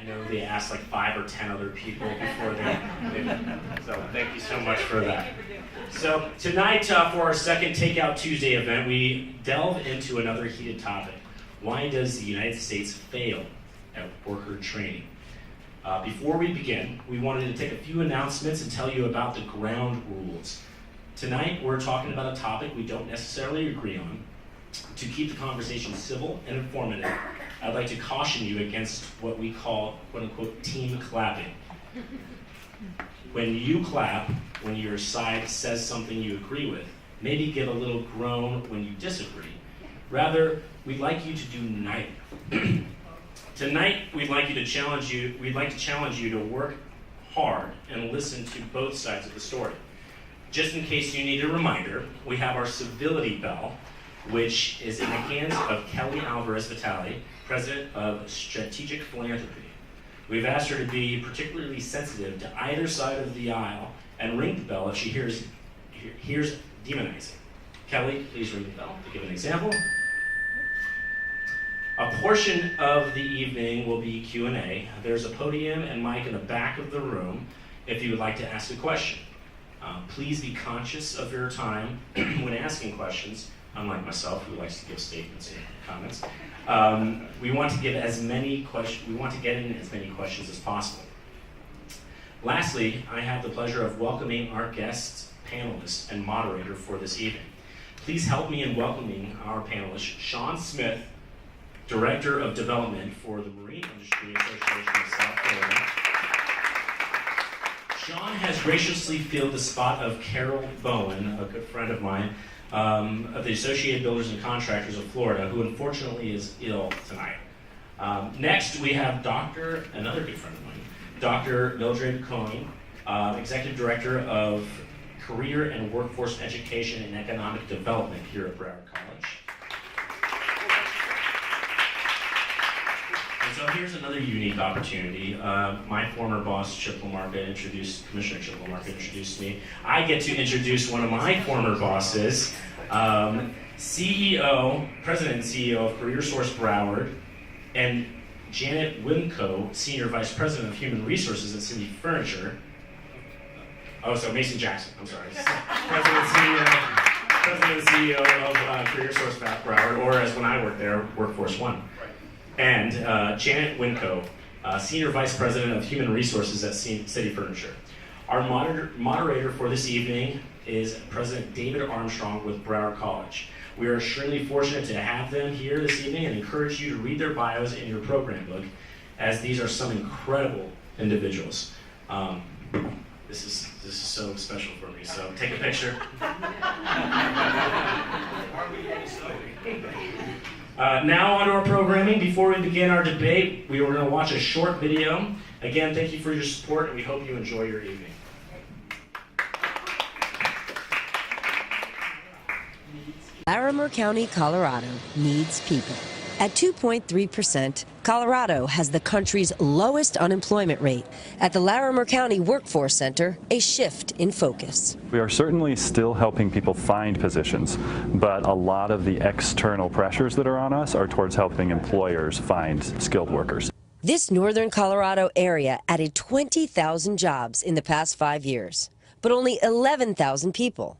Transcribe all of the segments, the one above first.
I know they asked like 5 or 10 other people before they so thank you so much for that. So tonight for our second Takeout Tuesday event, we delve into another heated topic. Why does the United States fail at worker training? Before we begin, we wanted to take a few announcements and tell you about the ground rules. Tonight we're talking about a topic we don't necessarily agree on. To keep the conversation civil and informative, I'd like to caution you against what we call, quote-unquote, team clapping. When you clap, when your side says something you agree with, maybe give a little groan when you disagree. Rather, we'd like you to do neither. Tonight, we'd like to challenge you to work hard and listen to both sides of the story. Just in case you need a reminder, we have our civility bell, which is in the hands of Kelly Alvarez Vitale, President of Strategic Philanthropy. We've asked her to be particularly sensitive to either side of the aisle and ring the bell if she hears demonizing. Kelly, please ring the bell to give an example. A portion of the evening will be Q&A. There's a podium and mic in the back of the room if you would like to ask a question. Please be conscious of your time when asking questions. Unlike myself, who likes to give statements and comments, we want to get in as many questions as possible. Lastly, I have the pleasure of welcoming our guest panelist and moderator for this evening. Please help me in welcoming our panelist, Sean Smith, Director of Development for the Marine Industry Association of South Florida. Sean has graciously filled the spot of Carol Bowen, a good friend of mine, of the Associated Builders and Contractors of Florida, who unfortunately is ill tonight. Next, we have another good friend of mine, Dr. Mildred Cohen, Executive Director of Career and Workforce Education and Economic Development here at Broward College. And so here's another unique opportunity. My former boss, Commissioner Chip Lamarca, introduced me. I get to introduce one of my former bosses, President and CEO of Career Source Broward, and Janet Winco, Senior Vice President of Human Resources at Cindy Furniture. Mason Jackson, I'm sorry. President and CEO of Career Source Broward, or as when I worked there, Workforce One. And Janet Winco, Senior Vice President of Human Resources at City Furniture. Our moderator for this evening is President David Armstrong with Broward College. We are extremely fortunate to have them here this evening and encourage you to read their bios in your program book, as these are some incredible individuals. This is so special for me, so take a picture. Now on to our programming. Before we begin our debate, we are going to watch a short video. Again, thank you for your support, and we hope you enjoy your evening. Larimer County, Colorado needs people. At 2.3%, Colorado has the country's lowest unemployment rate. At the Larimer County Workforce Center, a shift in focus. We are certainly still helping people find positions, but a lot of the external pressures that are on us are towards helping employers find skilled workers. This northern Colorado area added 20,000 jobs in the past 5 years, but only 11,000 people.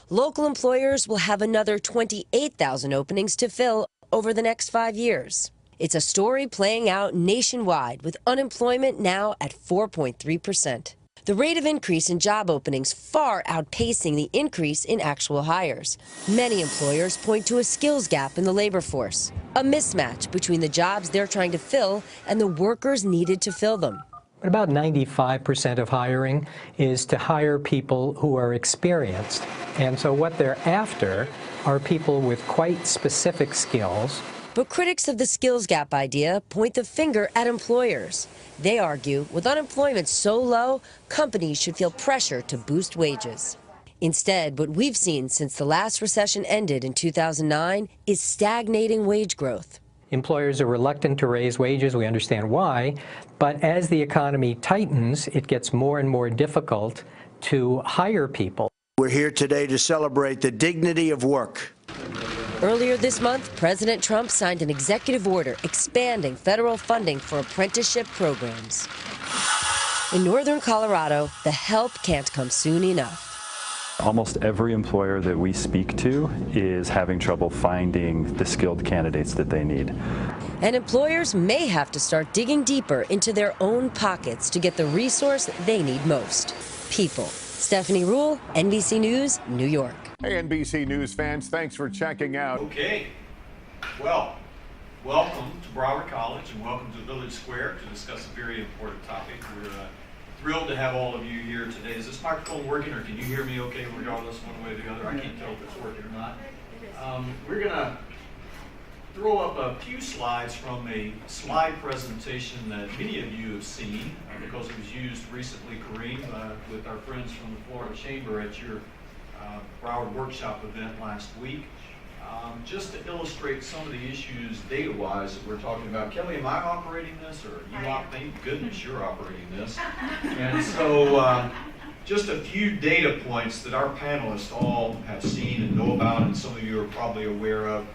Local employers will have another 28,000 openings to fill over the next 5 years. It's a story playing out nationwide, with unemployment now at 4.3%. The rate of increase in job openings far outpacing the increase in actual hires. Many employers point to a skills gap in the labor force, a mismatch between the jobs they're trying to fill and the workers needed to fill them. But about 95% of hiring is to hire people who are experienced. And so what they're after are people with quite specific skills. But critics of the skills gap idea point the finger at employers. They argue with unemployment so low, companies should feel pressure to boost wages. Instead, what we've seen since the last recession ended in 2009 is stagnating wage growth. Employers are reluctant to raise wages. We understand why. But as the economy tightens, it gets more and more difficult to hire people. We're here today to celebrate the dignity of work. Earlier this month, President Trump signed an executive order expanding federal funding for apprenticeship programs. In northern Colorado, the help can't come soon enough. Almost every employer that we speak to is having trouble finding the skilled candidates that they need. And employers may have to start digging deeper into their own pockets to get the resource they need most: people. Stephanie Rule, NBC News, New York. Hey, NBC News fans, thanks for checking out. Okay, well, welcome to Broward College and welcome to Village Square to discuss a very important topic. We're thrilled to have all of you here today. Is this microphone working, or can you hear me okay regardless one way or the other? I can't tell if it's working or not. We're going to throw up a few slides from a slide presentation that many of you have seen because it was used recently, Kareem, with our friends from the Florida Chamber at your Broward workshop event last week. Just to illustrate some of the issues data-wise that we're talking about. Kelly, am I operating this, or thank goodness you're operating this. And so just a few data points that our panelists all have seen and know about, and some of you are probably aware of.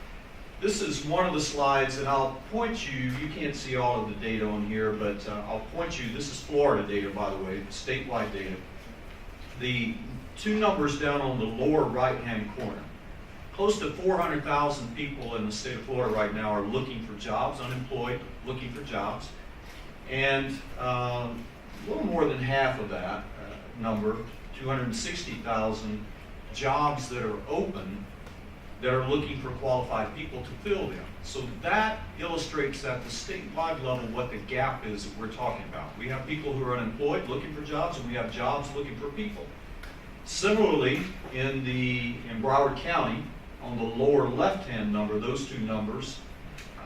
This is one of the slides, and I'll point you can't see all of the data on here, but I'll point you, this is Florida data, by the way, statewide data. The two numbers down on the lower right-hand corner. Close to 400,000 people in the state of Florida right now are looking for jobs, unemployed, looking for jobs. And a little more than half of that number, 260,000 jobs that are open that are looking for qualified people to fill them. So that illustrates at the statewide level what the gap is that we're talking about. We have people who are unemployed looking for jobs, and we have jobs looking for people. Similarly, in Broward County, on the lower left-hand number, those two numbers,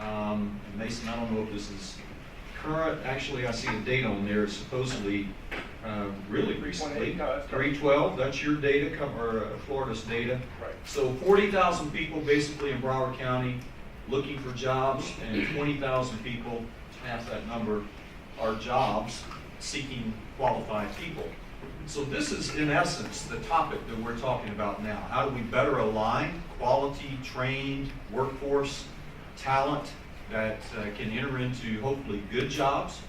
and Mason, I don't know if this is current. Actually, I see the date on there. It's supposedly really recently. 312, that's your data, or Florida's data. Right. So 40,000 people basically in Broward County looking for jobs, and 20,000 people, half that number, are jobs seeking qualified people. So this is, in essence, the topic that we're talking about now. How do we better align quality, trained workforce, talent that can enter into, hopefully, good jobs?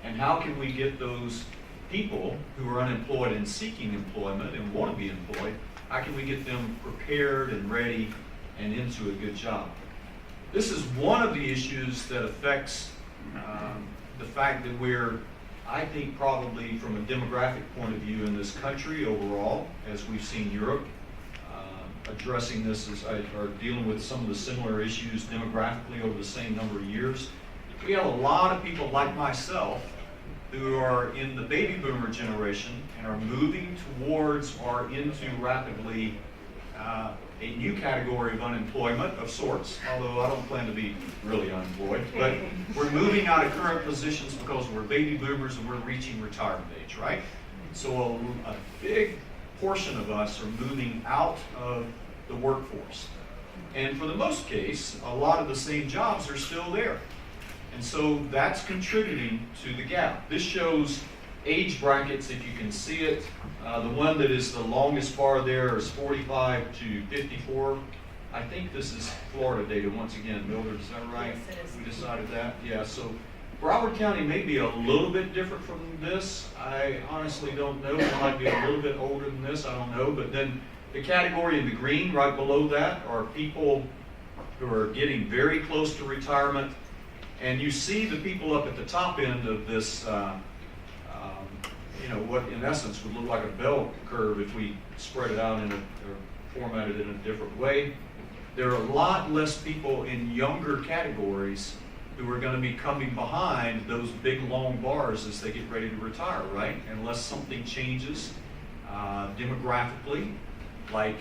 And how can we get those people who are unemployed and seeking employment and want to be employed, how can we get them prepared and ready and into a good job? This is one of the issues that affects the fact that we're, I think, probably from a demographic point of view in this country overall, as we've seen Europe addressing this or dealing with some of the similar issues demographically over the same number of years. We have a lot of people like myself who are in the baby boomer generation and are moving towards or into rapidly a new category of unemployment of sorts, although I don't plan to be really unemployed, but we're moving out of current positions because we're baby boomers and we're reaching retirement age, right? So a big portion of us are moving out of the workforce. And for the most case, a lot of the same jobs are still there. And so that's contributing to the gap. This shows age brackets, if you can see it. The one that is the longest bar there is 45 to 54. I think this is Florida data once again. Mildred, is that right? Yes, it is. We decided that? Yeah, so Broward County may be a little bit different from this. I honestly don't know. It might be a little bit older than this. I don't know. But then the category in the green right below that are people who are getting very close to retirement. And you see the people up at the top end of this, what in essence would look like a bell curve if we spread it out or format it in a different way. There are a lot less people in younger categories who are going to be coming behind those big long bars as they get ready to retire, right? Unless something changes demographically, like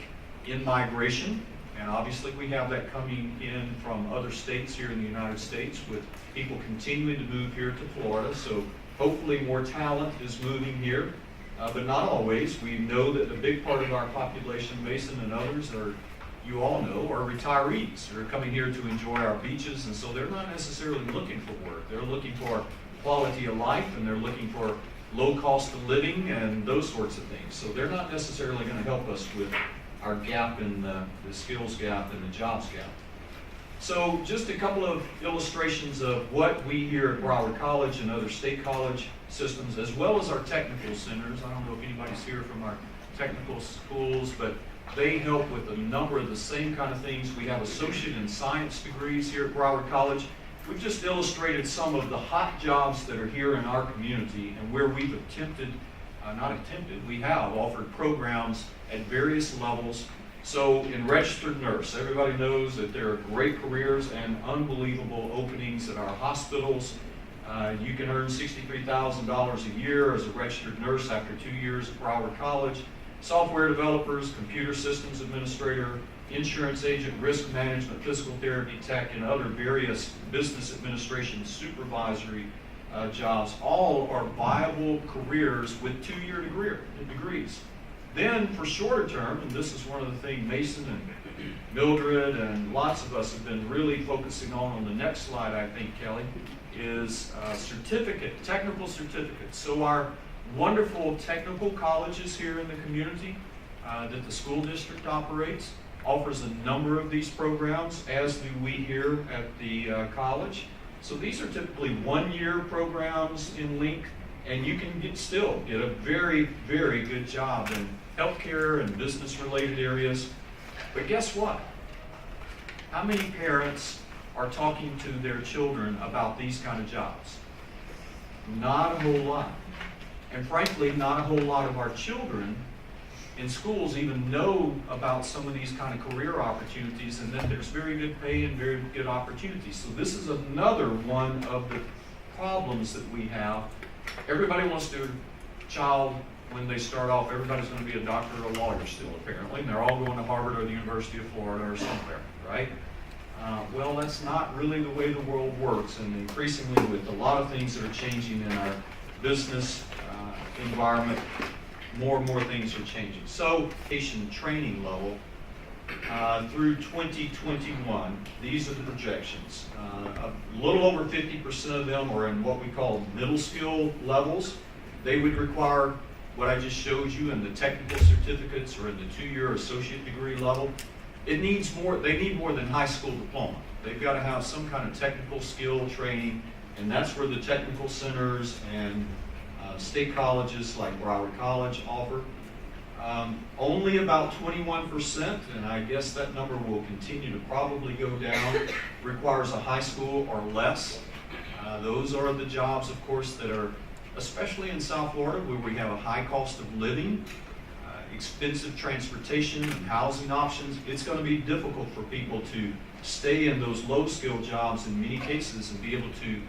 in migration. And obviously we have that coming in from other states here in the United States with people continuing to move here to Florida. So hopefully more talent is moving here, but not always. We know that a big part of our population, Mason and others, you all know, are retirees who are coming here to enjoy our beaches, and so they're not necessarily looking for work. They're looking for quality of life, and they're looking for low cost of living and those sorts of things. So they're not necessarily going to help us with our gap in the skills gap and the jobs gap. So just a couple of illustrations of what we here at Broward College and other state college systems, as well as our technical centers. I don't know if anybody's here from our technical schools, but they help with a number of the same kind of things. We have associate in science degrees here at Broward College. We've just illustrated some of the hot jobs that are here in our community and where we've we have offered programs at various levels. So in registered nurse, everybody knows that there are great careers and unbelievable openings at our hospitals. You can earn $63,000 a year as a registered nurse after 2 years at Broward College. Software developers, computer systems administrator, insurance agent, risk management, physical therapy tech, and other various business administration supervisory jobs, all are viable careers with 2-year degrees. Then for shorter term, and this is one of the things Mason and Mildred and lots of us have been really focusing on the next slide, I think, Kelly, is technical certificates. So our wonderful technical colleges here in the community that the school district operates offers a number of these programs, as do we here at the college. So these are typically 1-year programs in length, and you can still get a very, very good job in healthcare and business-related areas. But guess what? How many parents are talking to their children about these kind of jobs? Not a whole lot. And frankly, not a whole lot of our children in schools even know about some of these kind of career opportunities, and that there's very good pay and very good opportunities. So this is another one of the problems that we have. Everybody wants their child, when they start off, everybody's going to be a doctor or a lawyer still, apparently, and they're all going to Harvard or the University of Florida or somewhere, right? Well, that's not really the way the world works, and increasingly with a lot of things that are changing in our business environment, more and more things are changing. So, education training level through 2021, these are the projections. A little over 50% of them are in what we call middle skill levels. They would require what I just showed you in the technical certificates or in the 2-year associate degree level. It needs more, they need more than high school diploma. They've got to have some kind of technical skill training, and that's where the technical centers and state colleges like Broward College offer. Only about 21%, and I guess that number will continue to probably go down, requires a high school or less. Those are the jobs, of course, that are, especially in South Florida, where we have a high cost of living, expensive transportation and housing options. It's going to be difficult for people to stay in those low-skilled jobs in many cases and be able to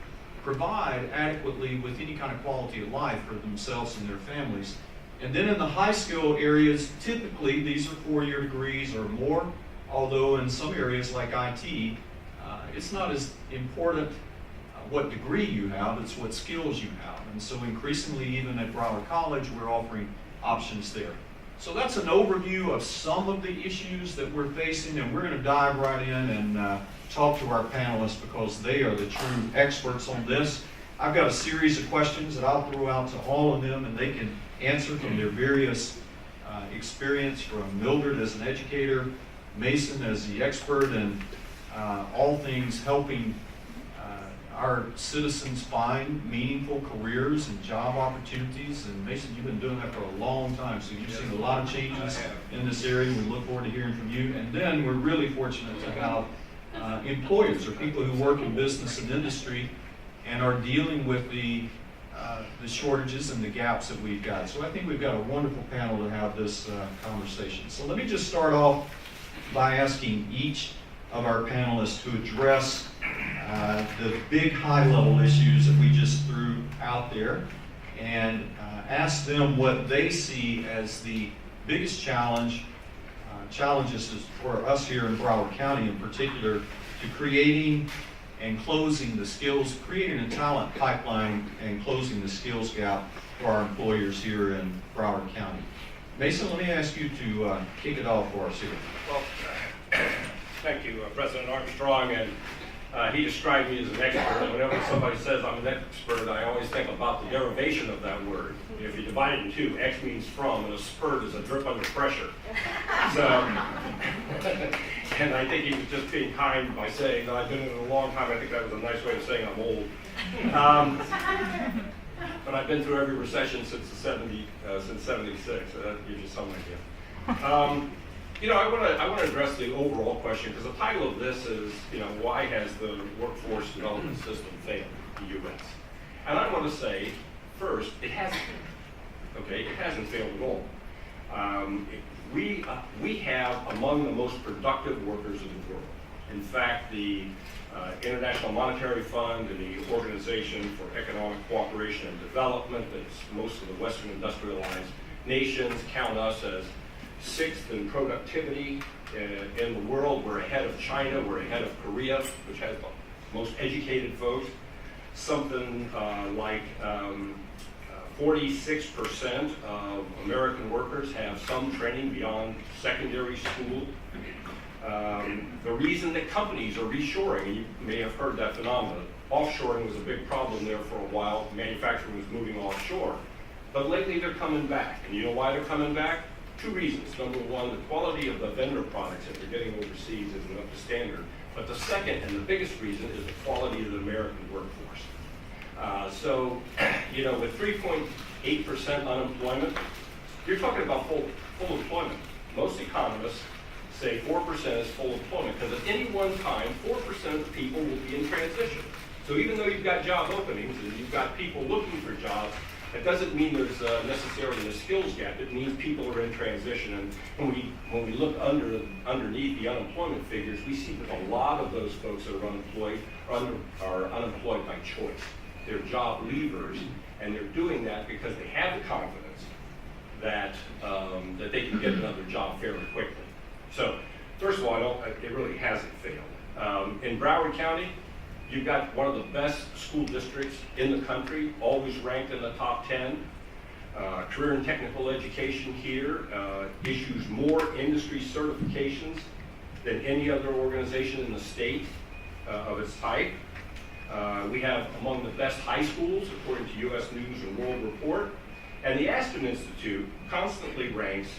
provide adequately with any kind of quality of life for themselves and their families. And then in the high-skill areas, typically these are 4-year degrees or more, although in some areas like IT, it's not as important what degree you have, it's what skills you have. And so increasingly, even at Broward College, we're offering options there. So that's an overview of some of the issues that we're facing, and we're going to dive right in and talk to our panelists because they are the true experts on this. I've got a series of questions that I'll throw out to all of them, and they can answer from their various experience, from Mildred as an educator, Mason as the expert, and all things helping our citizens find meaningful careers and job opportunities. And Mason, you've been doing that for a long time, so you've seen a lot of changes in this area. We look forward to hearing from you. And then we're really fortunate to have employers or people who work in business and industry and are dealing with the shortages and the gaps that we've got. So I think we've got a wonderful panel to have this conversation. So let me just start off by asking each of our panelists to address the big high-level issues that we just threw out there, and ask them what they see as the biggest challenges for us here in Broward County in particular, to creating and closing the skills, creating a talent pipeline and closing the skills gap for our employers here in Broward County. Mason, let me ask you to kick it off for us here. Well, thank you, President Armstrong, and He described me as an expert, and whenever somebody says I'm an expert, I always think about the derivation of that word. If you divide it in two, X means from, and a spurt is a drip under pressure. So, and I think he was just being kind by saying that I've been in it a long time. I think that was a nice way of saying I'm old. But I've been through every recession since since '76, so that gives you some idea. You know, I want to address the overall question, because the title of this is, you know, why has the workforce development system failed in the U.S.? And I want to say, first, it hasn't. Okay, it hasn't failed at all. We have among the most productive workers in the world. In fact, the International Monetary Fund and the Organization for Economic Cooperation and Development, that's most of the Western industrialized nations, count us as 6th in productivity in the world. We're ahead of China, we're ahead of Korea, which has the most educated folks. Something like 46% of American workers have some training beyond secondary school. The reason that companies are reshoring, and you may have heard that phenomenon, offshoring was a big problem there for a while. Manufacturing was moving offshore. But lately they're coming back. And you know why they're coming back? 2 reasons. Number one, the quality of the vendor products that they're getting overseas isn't up to standard. But the second and the biggest reason is the quality of the American workforce. So, you know, with 3.8% unemployment, you're talking about full employment. Most economists say 4% is full employment, because at any one time, 4% of the people will be in transition. So even though you've got job openings and you've got people looking for jobs, that doesn't mean there's necessarily a skills gap. It means people are in transition. And when we look underneath the unemployment figures, we see that a lot of those folks that are unemployed are unemployed by choice. They're job leavers, and they're doing that because they have the confidence that they can get another job fairly quickly. So, first of all, it really hasn't failed. In Broward County, you've got one of the best school districts in the country, always ranked in the top 10. Career and technical education here issues more industry certifications than any other organization in the state of its type. We have among the best high schools, according to U.S. News and World Report. And the Aspen Institute constantly ranks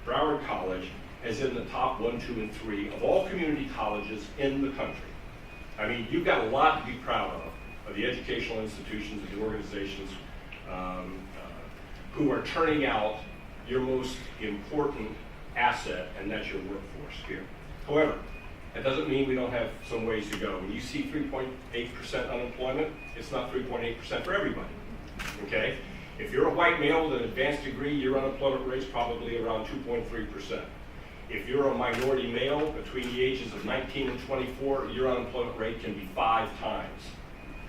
Broward College as in the top 1, 2, and 3 of all community colleges in the country. I mean, you've got a lot to be proud of the educational institutions and the organizations who are turning out your most important asset, and that's your workforce here. However, that doesn't mean we don't have some ways to go. When you see 3.8% unemployment, it's not 3.8% for everybody, okay? If you're a white male with an advanced degree, your unemployment rate's probably around 2.3%. If you're a minority male between the ages of 19 and 24, your unemployment rate can be 5 times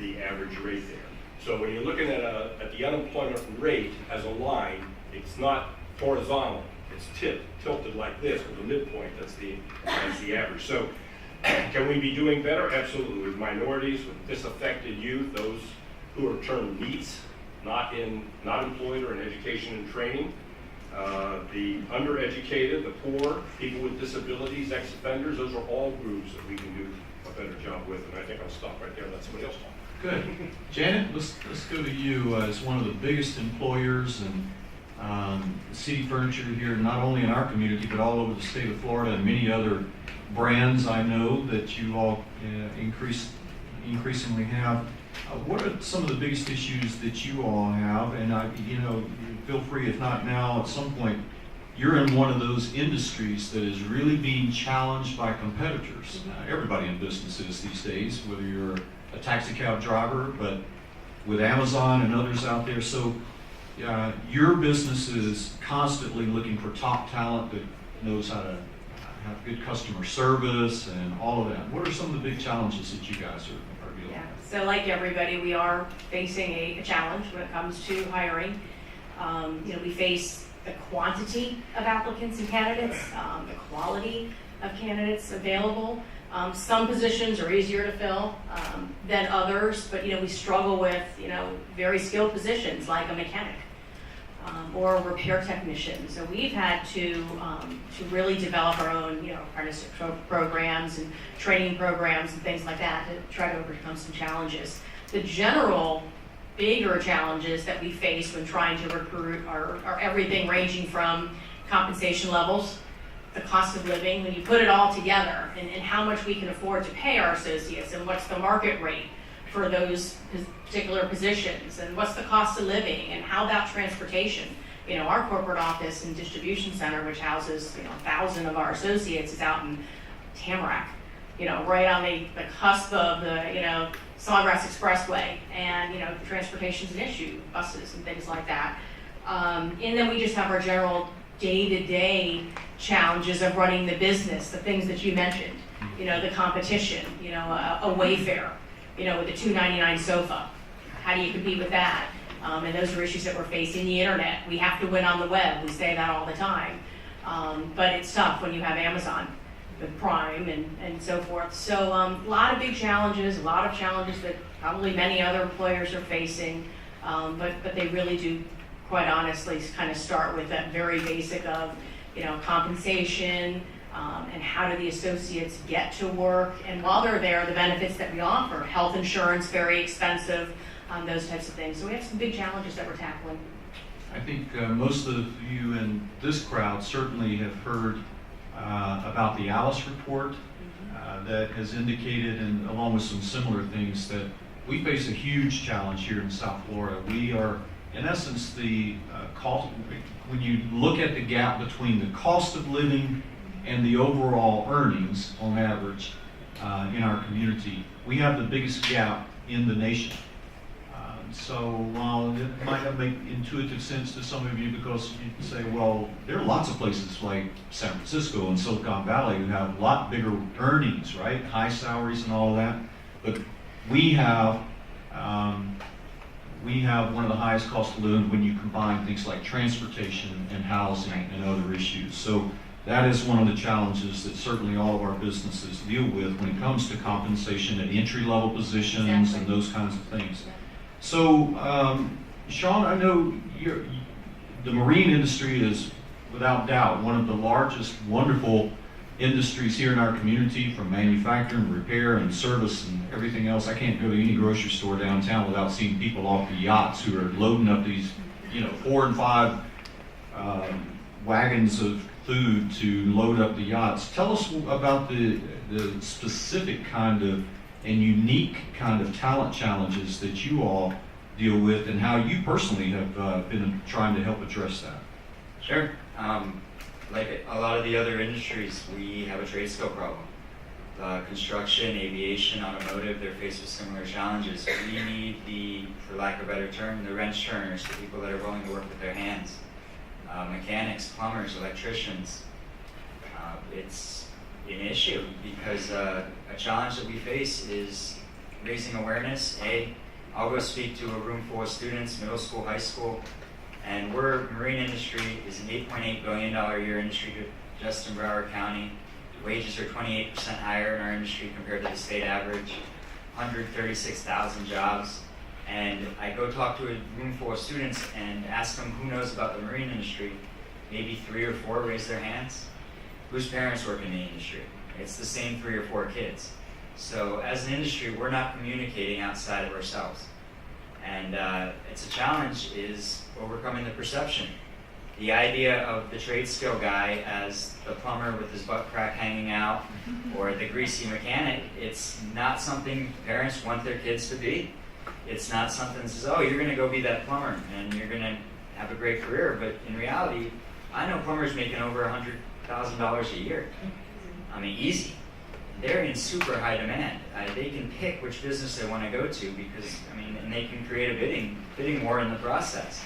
the average rate there. So when you're looking at the unemployment rate as a line, it's not horizontal. It's tilted like this with the midpoint. That's the average. So can we be doing better? Absolutely. With minorities, with disaffected youth, those who are termed NEETs, not employed or in education and training. The undereducated, the poor, people with disabilities, ex-offenders, those are all groups that we can do a better job with, and I think I'll stop right there and let somebody else talk. Good. Janet, let's go to you as one of the biggest employers and City Furniture here, not only in our community, but all over the state of Florida, and many other brands I know that you all increasingly have. What are some of the biggest issues that you all have? And feel free, if not now, at some point, you're in one of those industries that is really being challenged by competitors. Everybody in business is these days, whether you're a taxi cab driver, but with Amazon and others out there. So your business is constantly looking for top talent that knows how to have good customer service and all of that. What are some of the big challenges that you guys are dealing with? So like everybody, we are facing a challenge when it comes to hiring. We face the quantity of applicants and candidates, the quality of candidates available. Some positions are easier to fill than others, but we struggle with very skilled positions like a mechanic. or repair technicians. So we've had to really develop our own, apprenticeship programs and training programs and things like that to try to overcome some challenges. The general bigger challenges that we face when trying to recruit are everything ranging from compensation levels, the cost of living, when you put it all together, and how much we can afford to pay our associates, and what's the market rate for those particular positions, and what's the cost of living, and how about transportation. Our corporate office and distribution center, which houses 1,000 of our associates, is out in Tamarack, right on the cusp of the Sawgrass Expressway, and transportation's an issue, buses and things like that. And then we just have our general day-to-day challenges of running the business, the things that you mentioned, the competition, a Wayfair, with the $2.99 sofa. How do you compete with that? And those are issues that we're facing. The internet, we have to win on the web. We say that all the time. But it's tough when you have Amazon with Prime and so forth. So a lot of big challenges, a lot of challenges that probably many other employers are facing. But they really do, quite honestly, kind of start with that very basic of, compensation, and how do the associates get to work, and while they're there, the benefits that we offer, health insurance, very expensive, those types of things. So we have some big challenges that we're tackling. I think most of you in this crowd certainly have heard about the Alice report that has indicated, and along with some similar things, that we face a huge challenge here in South Florida. We are, in essence, the cost, when you look at the gap between the cost of living and the overall earnings on average in our community, we have the biggest gap in the nation. So while it might not make intuitive sense to some of you, because you say, well, there are lots of places like San Francisco and Silicon Valley who have a lot bigger earnings, right? High salaries and all of that. But we have one of the highest cost of living when you combine things like transportation and housing and other issues. So that is one of the challenges that certainly all of our businesses deal with when it comes to compensation at entry-level positions and those kinds of things. So, Sean, I know the marine industry is, without doubt, one of the largest, wonderful industries here in our community, from manufacturing, repair, and service, and everything else. I can't go to any grocery store downtown without seeing people off the yachts who are loading up these, 4 and 5 wagons of food to load up the yachts. Tell us about the specific kind of and unique kind of talent challenges that you all deal with, and how you personally have been trying to help address that. Sure. Like a lot of the other industries, we have a trade skill problem. Construction, aviation, automotive, they're faced with similar challenges. We need for lack of a better term, the wrench turners, the people that are willing to work with their hands. Mechanics, plumbers, electricians. It's an issue because a challenge that we face is raising awareness. I'll go speak to a room full of students, middle school, high school, and marine industry is an $8.8 billion a year industry just in Broward County. Wages are 28% higher in our industry compared to the state average, 136,000 jobs. And I go talk to a room full of students and ask them who knows about the marine industry. Maybe 3 or 4 raise their hands. Whose parents work in the industry? It's the same 3 or 4 kids. So as an industry, we're not communicating outside of ourselves. And it's a challenge is overcoming the perception. The idea of the trade skill guy as the plumber with his butt crack hanging out, or the greasy mechanic, it's not something parents want their kids to be. It's not something that says, oh, you're gonna go be that plumber and you're gonna have a great career. But in reality, I know plumbers making over $100,000 a year. I mean, easy. They're in super high demand. They can pick which business they want to go to because, and they can create a bidding war in the process.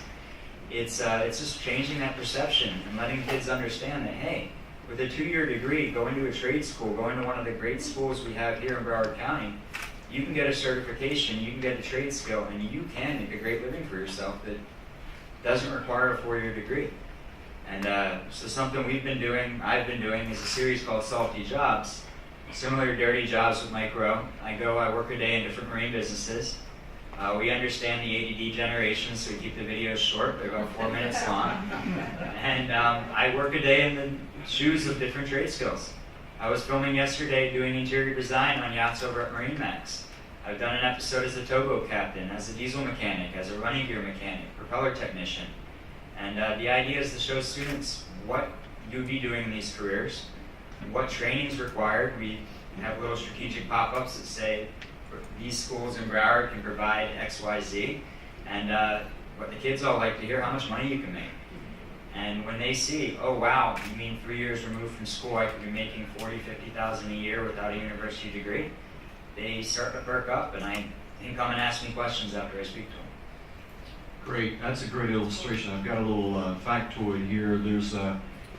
It's just changing that perception and letting kids understand that, hey, with a 2-year degree, going to a trade school, going to one of the great schools we have here in Broward County, you can get a certification, you can get a trade skill, and you can make a great living for yourself that doesn't require a 4-year degree. And so something I've been doing is a series called Salty Jobs. Similar to Dirty Jobs with Mike Rowe. I work a day in different marine businesses. We understand the ADD generation, so we keep the videos short. They're about 4 minutes long. And I work a day in the shoes of different trade skills. I was filming yesterday doing interior design on yachts over at Marine Max. I've done an episode as a towboat captain, as a diesel mechanic, as a running gear mechanic, propeller technician. And the idea is to show students what you'd be doing in these careers, what training is required. We have little strategic pop-ups that say these schools in Broward can provide X, Y, Z, and what the kids all like to hear, how much money you can make. And when they see, oh wow, you mean 3 years removed from school, I could be making $40,000, $50,000 a year without a university degree, they start to perk up, and I think come and ask me questions after I speak to them. Great, that's a great illustration. I've got a little factoid here. There's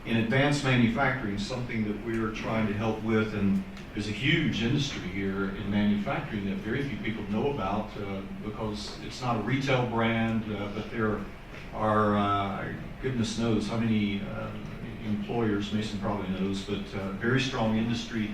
in advanced manufacturing, something that we're trying to help with, and there's a huge industry here in manufacturing that very few people know about because it's not a retail brand, but there are, goodness knows how many employers, Mason probably knows, but very strong industry.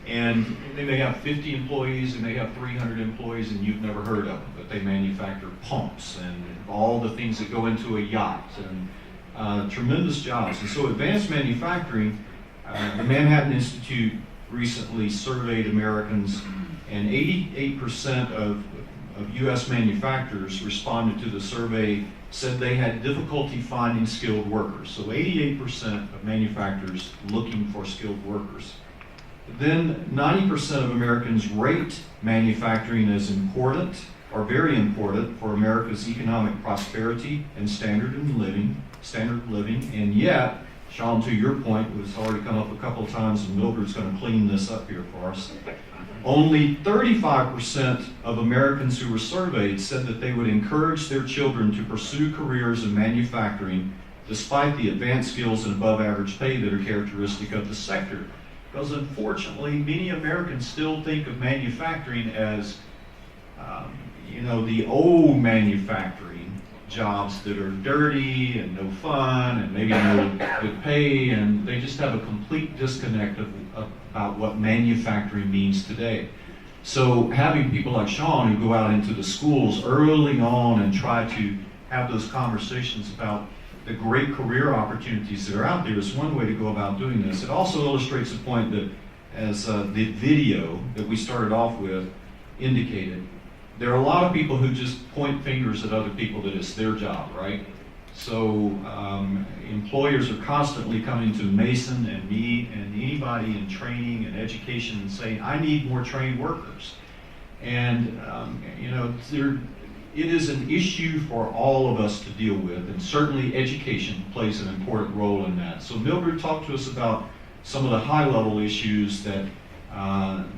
And they may have 50 employees, they may have 300 employees, and you've never heard of them, but they manufacture pumps and all the things that go into a yacht, and tremendous jobs. And so advanced manufacturing, the Manhattan Institute recently surveyed Americans, and 88% of U.S. manufacturers responded to the survey said they had difficulty finding skilled workers. So 88% of manufacturers looking for skilled workers. Then 90% of Americans rate manufacturing as important or very important for America's economic prosperity and standard of living, and yet, Sean, to your point, was already come up a couple of times, and Mildred's going to clean this up here for us. Only 35% of Americans who were surveyed said that they would encourage their children to pursue careers in manufacturing despite the advanced skills and above average pay that are characteristic of the sector. Because unfortunately, many Americans still think of manufacturing as, the old manufacturing jobs that are dirty and no fun and maybe no good pay, and they just have a complete disconnect about what manufacturing means today. So having people like Sean who go out into the schools early on and try to have those conversations about the great career opportunities that are out there is one way to go about doing this. It also illustrates the point that, as the video that we started off with indicated, there are a lot of people who just point fingers at other people that it's their job, right? So employers are constantly coming to Mason and me and anybody in training and education and saying, I need more trained workers. And it is an issue for all of us to deal with, and certainly education plays an important role in that. So Mildred, talk to us about some of the high-level issues that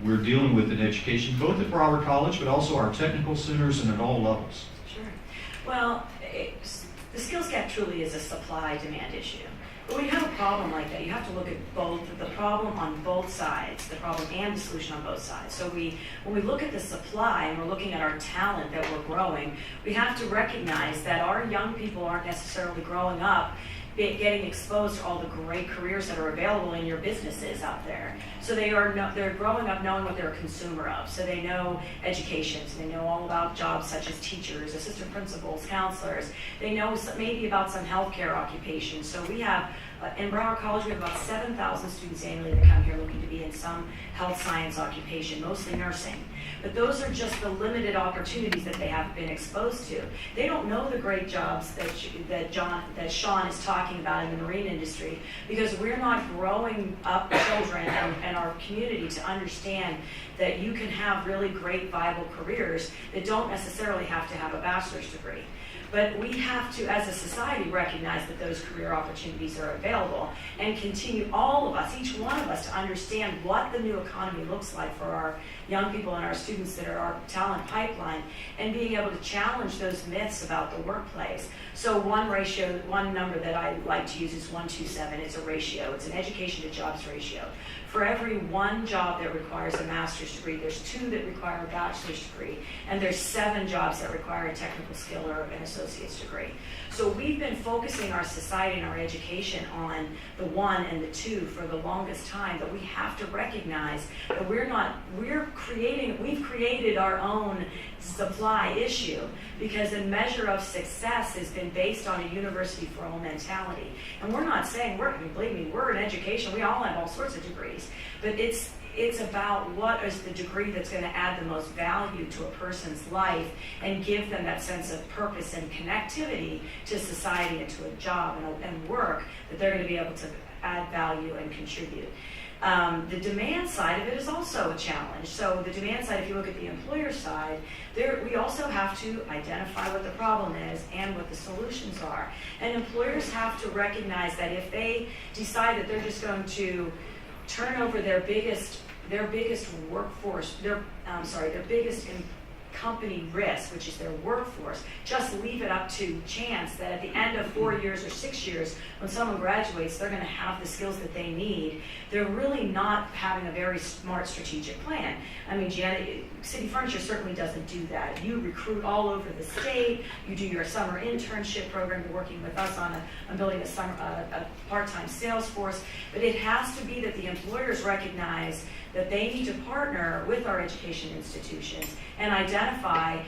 we're dealing with in education, both at Broward College, but also our technical centers and at all levels. Sure. Well, the skills gap truly is a supply-demand issue. But when you have a problem like that, you have to look at the problem on both sides, the problem and the solution on both sides. So when we look at the supply and we're looking at our talent that we're growing, we have to recognize that our young people aren't necessarily growing up getting exposed to all the great careers that are available in your businesses out there. So they're growing up knowing what they're a consumer of. So they know education, so they know all about jobs such as teachers, assistant principals, counselors. They know maybe about some healthcare occupations. So we have, in Broward College, we have about 7,000 students annually that come here looking to be in some health science occupation, mostly nursing. But those are just the limited opportunities that they have been exposed to. They don't know the great jobs that Sean is talking about in the marine industry, because we're not growing up children and our community to understand that you can have really great, viable careers that don't necessarily have to have a bachelor's degree. But we have to, as a society, recognize that those career opportunities are available and continue, all of us, each one of us, to understand what the new economy looks like for our young people and our students that are our talent pipeline, and being able to challenge those myths about the workplace. So one number that I like to use is 127. It's a ratio. It's an education to jobs ratio. For every one job that requires a master's degree, there's 2 that require a bachelor's degree, and there's 7 jobs that require a technical skill or an associate's degree. So we've been focusing our society and our education on the 1 and the 2 for the longest time, but we have to recognize that we've created our own supply issue, because a measure of success has been based on a university for all mentality. And we're not saying, believe me, we're in education, we all have all sorts of degrees, but it's about what is the degree that's going to add the most value to a person's life and give them that sense of purpose and connectivity to society and to a job and work that they're going to be able to add value and contribute. The demand side of it is also a challenge. So the demand side, if you look at the employer side, we also have to identify what the problem is and what the solutions are. And employers have to recognize that if they decide that they're just going to turn over their biggest workforce, their biggest company risk, which is their workforce, just leave it up to chance that at the end of 4 years or 6 years, when someone graduates, they're going to have the skills that they need. They're really not having a very smart strategic plan. I mean, City Furniture certainly doesn't do that. You recruit all over the state. You do your summer internship program. You're working with us on building a part-time sales force. But it has to be that the employers recognize that they need to partner with our education institutions and identify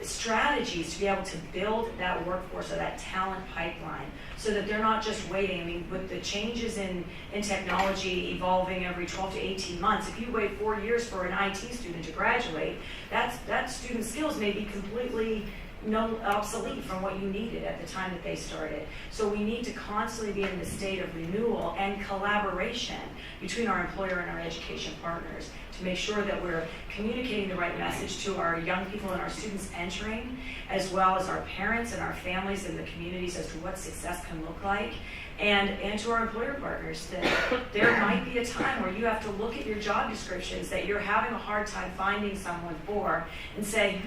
strategies to be able to build that workforce or that talent pipeline so that they're not just waiting. I mean, with the changes in technology evolving every 12 to 18 months, if you wait 4 years for an IT student to graduate, that student's skills may be completely obsolete from what you needed at the time that they started. So we need to constantly be in the state of renewal and collaboration between our employer and our education partners to make sure that we're communicating the right message to our young people and our students entering, as well as our parents and our families and the communities as to what success can look like, and to our employer partners that there might be a time where you have to look at your job descriptions that you're having a hard time finding someone for and say,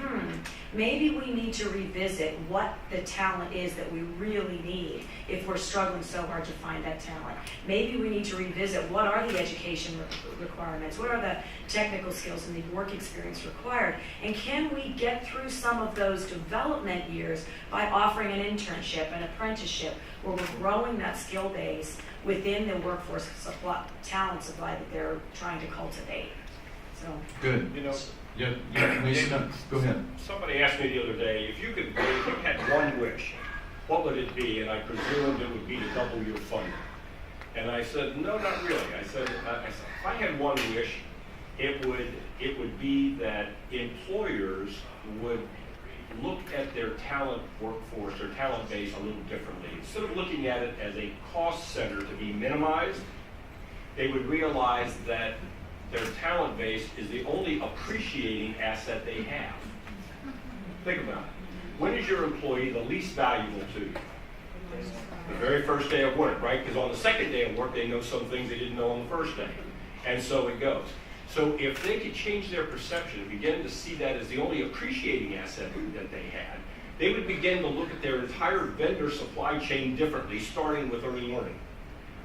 maybe we need to revisit what the talent is that we really need if we're struggling so hard to find that talent. Maybe we need to revisit what are the education requirements, what are the technical skills and the work experience required, and can we get through some of those development years by offering an internship, an apprenticeship, where we're growing that skill base within the workforce talent supply that they're trying to cultivate. So good. Mason, go ahead. Somebody asked me the other day, if you had one wish, what would it be? And I presumed it would be to double your funding. And I said, no, not really. I said, if I had one wish, it would be that employers would look at their talent workforce or talent base a little differently. Instead of looking at it as a cost center to be minimized, they would realize that their talent base is the only appreciating asset they have. Think about it. When is your employee the least valuable to you? The very first day of work, right? Because on the second day of work, they know some things they didn't know on the first day. And so it goes. So if they could change their perception and begin to see that as the only appreciating asset that they had, they would begin to look at their entire vendor supply chain differently, starting with early learning.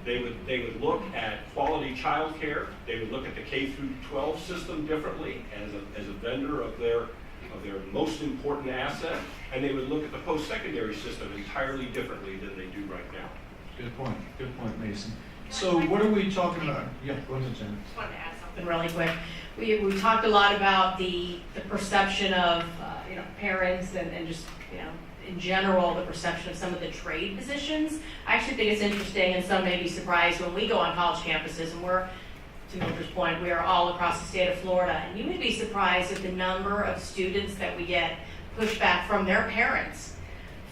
They would look at quality child care. They would look at the K through 12 system differently as a vendor of their most important asset, and they would look at the post-secondary system entirely differently than they do right now. Good point, Mason. So what are we talking about? Yeah, go ahead, Jen. I just wanted to add something really quick. We talked a lot about the perception of parents and just in general the perception of some of the trade positions. I actually think it's interesting, and some may be surprised when we go on college campuses, and we're, to Mildred's point, we are all across the state of Florida, and you may be surprised at the number of students that we get pushback from their parents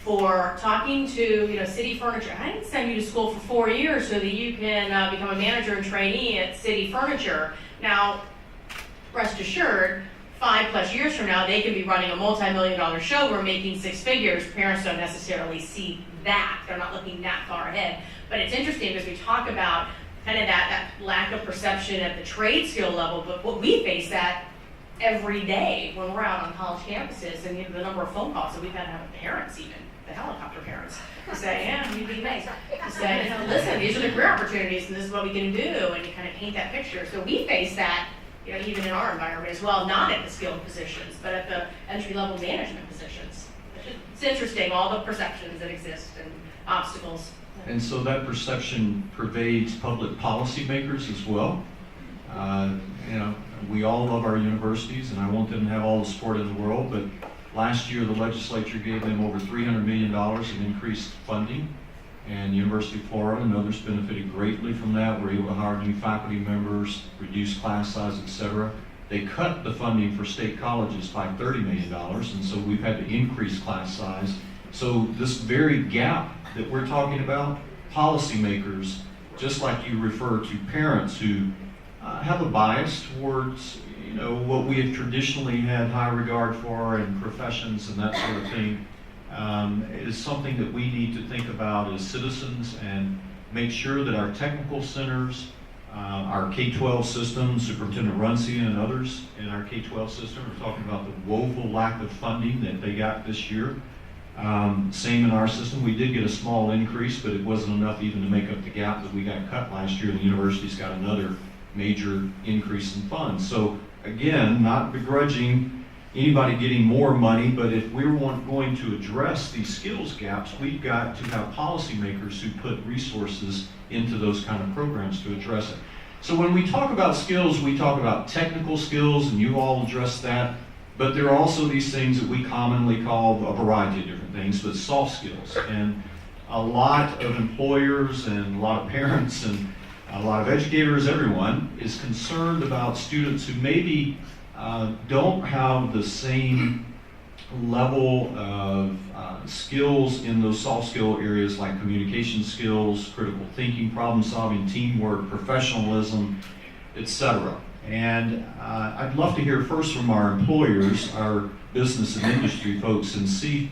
for talking to City Furniture. I didn't send you to school for 4 years so that you can become a manager and trainee at City Furniture. Now, rest assured, 5+ years from now, they could be running a multi-million-dollar show. We're making 6 figures. Parents don't necessarily see that. They're not looking that far ahead. But it's interesting because we talk about kind of that lack of perception at the trade skill level, but what we face at every day when we're out on college campuses, and the number of phone calls that we've had to have with parents, even the helicopter parents, to say, yeah, you'd be amazed. To say, listen, these are the career opportunities, and this is what we can do, and you kind of paint that picture. So we face that, even in our environment as well, not at the skilled positions, but at the entry-level management positions. It's interesting, all the perceptions that exist and obstacles. And so that perception pervades public policy makers as well. We all love our universities, and I want them to have all the support in the world, but last year the legislature gave them over $300 million in increased funding, and University of Florida and others benefited greatly from that. We're able to hire new faculty members, reduce class size, etc. They cut the funding for state colleges by $30 million, and so we've had to increase class size. So this very gap that we're talking about, policymakers, just like you refer to parents who have a bias towards what we have traditionally had high regard for in professions and that sort of thing, is something that we need to think about as citizens and make sure that our technical centers, our K-12 system, Superintendent Runcie and others in our K-12 system are talking about the woeful lack of funding that they got this year. Same in our system. We did get a small increase, but it wasn't enough even to make up the gap that we got cut last year, and the university's got another major increase in funds. So again, not begrudging anybody getting more money, but if we're going to address these skills gaps, we've got to have policymakers who put resources into those kind of programs to address it. So when we talk about skills, we talk about technical skills, and you all address that, but there are also these things that we commonly call a variety of different things, but soft skills. And a lot of employers and a lot of parents and a lot of educators, everyone, is concerned about students who maybe don't have the same level of skills in those soft skill areas like communication skills, critical thinking, problem solving, teamwork, professionalism, etc. And I'd love to hear first from our employers, our business and industry folks, and see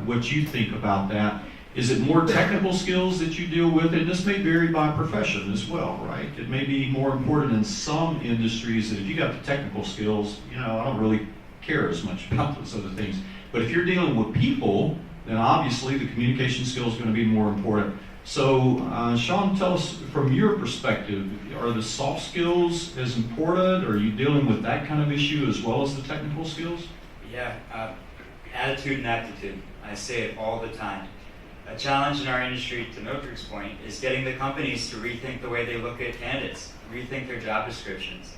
what you think about that. Is it more technical skills that you deal with? And this may vary by profession as well, right? It may be more important in some industries that if you got the technical skills, I don't really care as much about those other things. But if you're dealing with people, then obviously the communication skills is going to be more important. So, Sean, tell us from your perspective, are the soft skills as important? Are you dealing with that kind of issue as well as the technical skills? Yeah, attitude and aptitude. I say it all the time. A challenge in our industry, to Mildred's point, is getting the companies to rethink the way they look at candidates, rethink their job descriptions.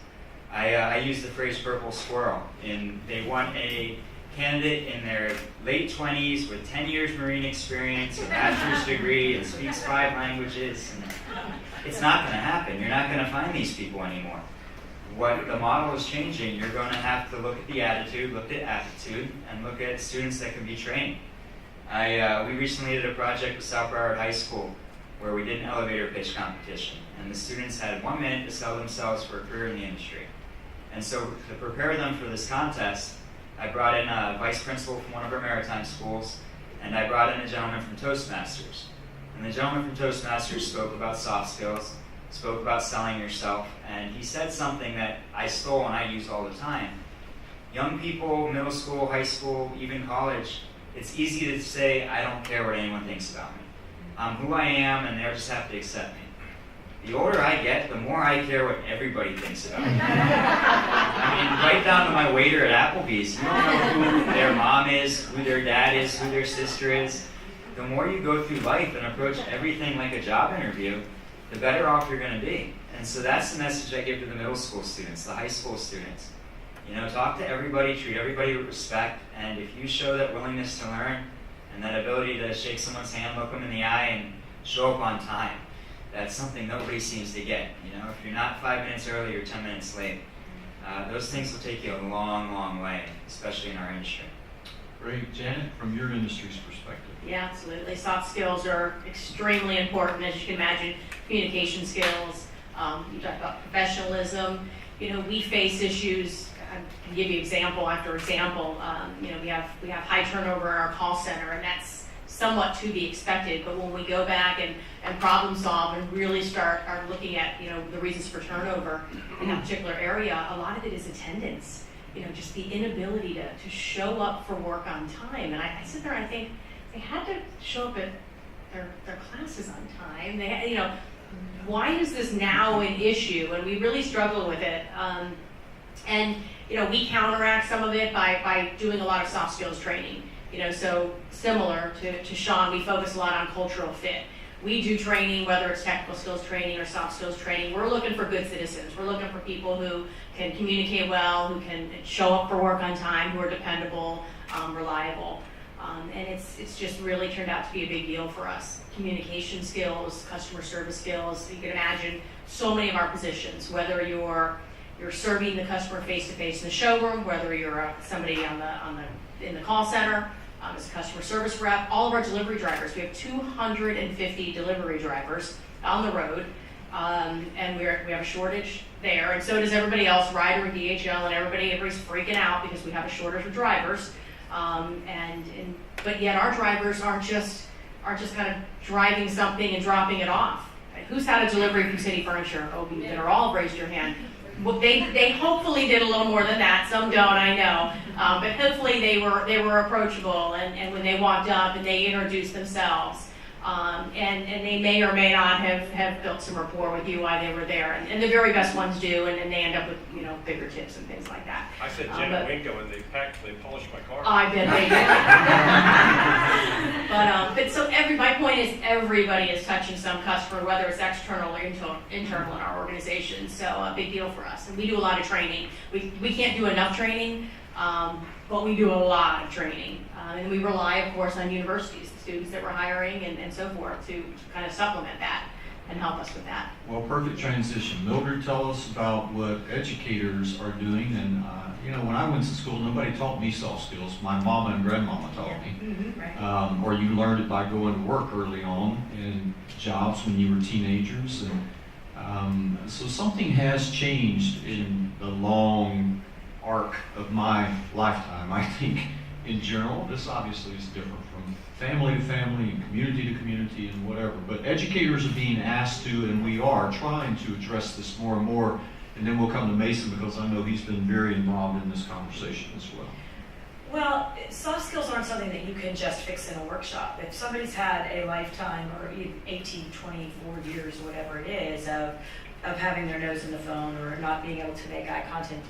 I use the phrase purple squirrel, and they want a candidate in their late 20s with 10 years marine experience, a bachelor's degree, and speaks 5 languages. And it's not going to happen. You're not going to find these people anymore. What the model is changing, you're going to have to look at the attitude, look at aptitude, and look at students that can be trained. We recently did a project with South Broward High School where we did an elevator pitch competition, and the students had 1 minute to sell themselves for a career in the industry. And so to prepare them for this contest, I brought in a vice principal from one of our maritime schools, and I brought in a gentleman from Toastmasters. And the gentleman from Toastmasters spoke about soft skills, spoke about selling yourself, and he said something that I stole and I use all the time. Young people, middle school, high school, even college, it's easy to say, I don't care what anyone thinks about me. I'm who I am, and they'll just have to accept me. The older I get, the more I care what everybody thinks about me. I mean, right down to my waiter at Applebee's. You don't know who their mom is, who their dad is, who their sister is. The more you go through life and approach everything like a job interview, the better off you're going to be. And so that's the message I give to the middle school students, the high school students. Talk to everybody, treat everybody with respect, and if you show that willingness to learn and that ability to shake someone's hand, look them in the eye, and show up on time, that's something nobody seems to get. If you're not 5 minutes early or 10 minutes late, those things will take you a long, long way, especially in our industry. Great. Janet, from your industry's perspective. Yeah, absolutely. Soft skills are extremely important, as you can imagine. Communication skills, you talk about professionalism. We face issues. I can give you example after example. We have high turnover in our call center, and that's somewhat to be expected. But when we go back and problem solve and really are looking at the reasons for turnover in that particular area, a lot of it is attendance. just the inability to show up for work on time. And I sit there and I think they had to show up at their classes on time. They had, why is this now an issue? And we really struggle with it. And we counteract some of it by doing a lot of soft skills training. So similar to Sean, we focus a lot on cultural fit. We do training, whether it's technical skills training or soft skills training. We're looking for good citizens. We're looking for people who can communicate well, who can show up for work on time, who are dependable, reliable. And it's just really turned out to be a big deal for us. Communication skills, customer service skills. You can imagine so many of our positions, whether you're serving the customer face-to-face in the showroom, whether you're somebody in the call center, as a customer service rep, all of our delivery drivers. We have 250 delivery drivers on the road, and we have a shortage there, and so does everybody else, Ryder and DHL, and everybody's freaking out because we have a shortage of drivers. But yet our drivers aren't just kind of driving something and dropping it off. Like, who's had a delivery from City Furniture? Oh, you that are all raised your hand. Well, they hopefully did a little more than that. Some don't, I know. But hopefully they were approachable, and when they walked up and they introduced themselves, and they may or may not have built some rapport with you while they were there. And the very best ones do, and they end up with bigger tips and things like that. I said Jenna Winko, and they polished my car. I bet they did. But so my point is everybody is touching some customer, whether it's external or internal in our organization. So a big deal for us. And we do a lot of training. We can't do enough training, but we do a lot of training. And we rely, of course, on universities, the students that we're hiring and so forth to kind of supplement that and help us with that. Well, perfect transition. Mildred, tell us about what educators are doing. And when I went to school, nobody taught me soft skills. My mama and grandmama taught me. Mm-hmm, right. Or you learned it by going to work early on in jobs when you were teenagers. And so something has changed in the long arc of my lifetime. I think in general, this obviously is different from family to family and community to community and whatever, but educators are being asked to, and we are trying to address this more and more. And then we'll come to Mason, because I know he's been very involved in this conversation as well. Well, soft skills aren't something that you can just fix in a workshop. If somebody's had a lifetime or 18, 24 years, whatever it is, of having their nose in the phone or not being able to make eye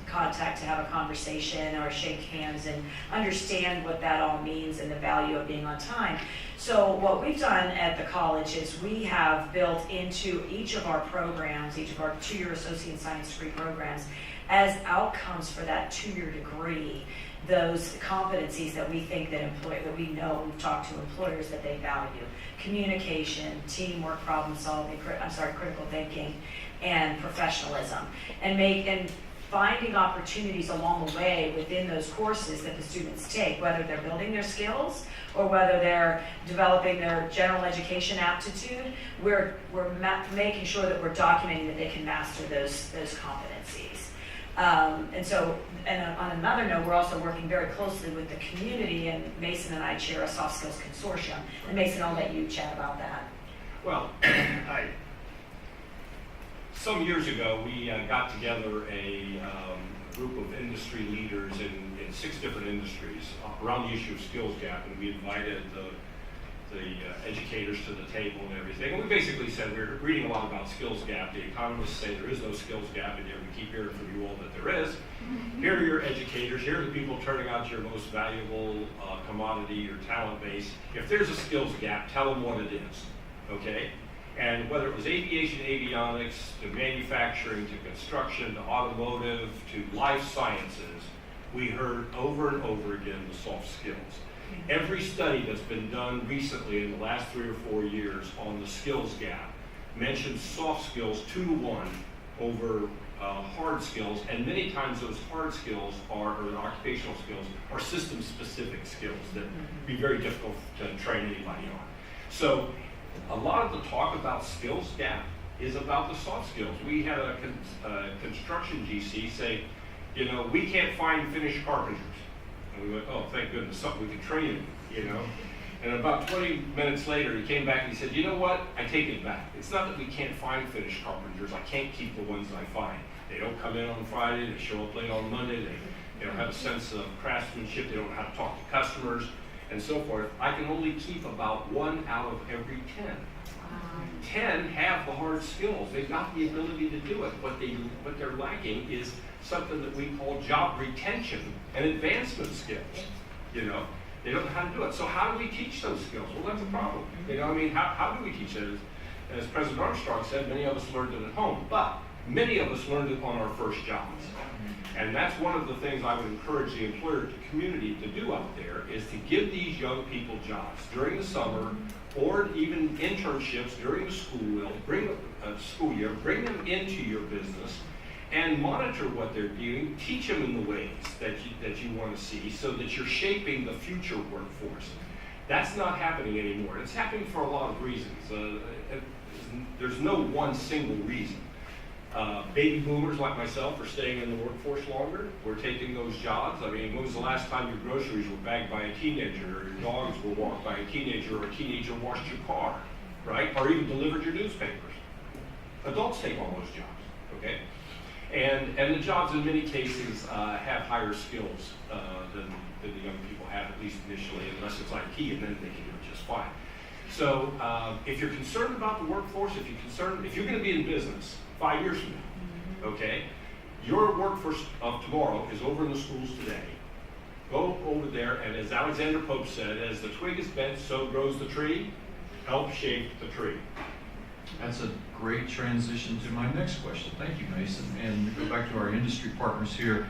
contact to have a conversation or shake hands and understand what that all means and the value of being on time. So what we've done at the college is we have built into each of our programs, each of our 2-year associate science degree programs, as outcomes for that 2-year degree, those competencies that we think that we know, we've talked to employers that they value: communication, teamwork, problem solving, critical thinking, and professionalism, and finding opportunities along the way within those courses that the students take, whether they're building their skills or whether they're developing their general education aptitude. We're making sure that we're documenting that they can master those competencies. And on another note, we're also working very closely with the community, and Mason and I chair a soft skills consortium. And Mason, I'll let you chat about that. Well, some years ago, we got together a group of industry leaders in 6 different industries around the issue of skills gap, and we invited the educators to the table and everything. And we basically said, we're reading a lot about skills gap. The economists say there is no skills gap, and yet we keep hearing from you all that there is. Here are your educators. Here are the people turning out your most valuable commodity, your talent base. If there's a skills gap, tell them what it is, okay? And whether it was aviation, avionics, to manufacturing, to construction, to automotive, to life sciences, we heard over and over again the soft skills. Every study that's been done recently in the last 3 or 4 years on the skills gap mentions soft skills 2 to 1 over hard skills, and many times those hard skills or occupational skills are system-specific skills that would be very difficult to train anybody on. So a lot of the talk about skills gap is about the soft skills. We had a construction GC say, we can't find finished carpenters. And we went, oh, thank goodness, something we can train in, And about 20 minutes later, he came back and he said, you know what, I take it back. It's not that we can't find finished carpenters. I can't keep the ones I find. They don't come in on Friday, they show up late on Monday, They don't have a sense of craftsmanship. They don't know how to talk to customers and so forth. I can only keep about 1 out of every 10. 10 have the hard skills. They've got the ability to do it. What they're lacking is something that we call job retention and advancement skills. You know, they don't know how to do it. So how do we teach those skills? Well, that's a problem. You know, I mean, how do we teach it? As President Armstrong said, many of us learned it at home, but many of us learned it on our first jobs. And that's one of the things I would encourage the employer community to do out there, is to give these young people jobs during the summer, or even internships during the school year. Bring them into your business and monitor what they're doing. Teach them in the ways that you want to see, so that you're shaping the future workforce. That's not happening anymore. It's happening for a lot of reasons. There's no one single reason. Baby boomers like myself are staying in the workforce longer. We're taking those jobs. I mean, when was the last time your groceries were bagged by a teenager, or your dogs were walked by a teenager, or a teenager washed your car, right? Or even delivered your newspapers. Adults take all those jobs, okay? And the jobs in many cases have higher skills than the young people have, at least initially, unless it's IT, and then they can do it just fine. So if you're concerned about the workforce, if you're going to be in business 5 years from now, okay, your workforce of tomorrow is over in the schools today. Go over there, and as Alexander Pope said, as the twig is bent, so grows the tree. Help shape the tree. That's a great transition to my next question. Thank you, Mason. And to go back to our industry partners here,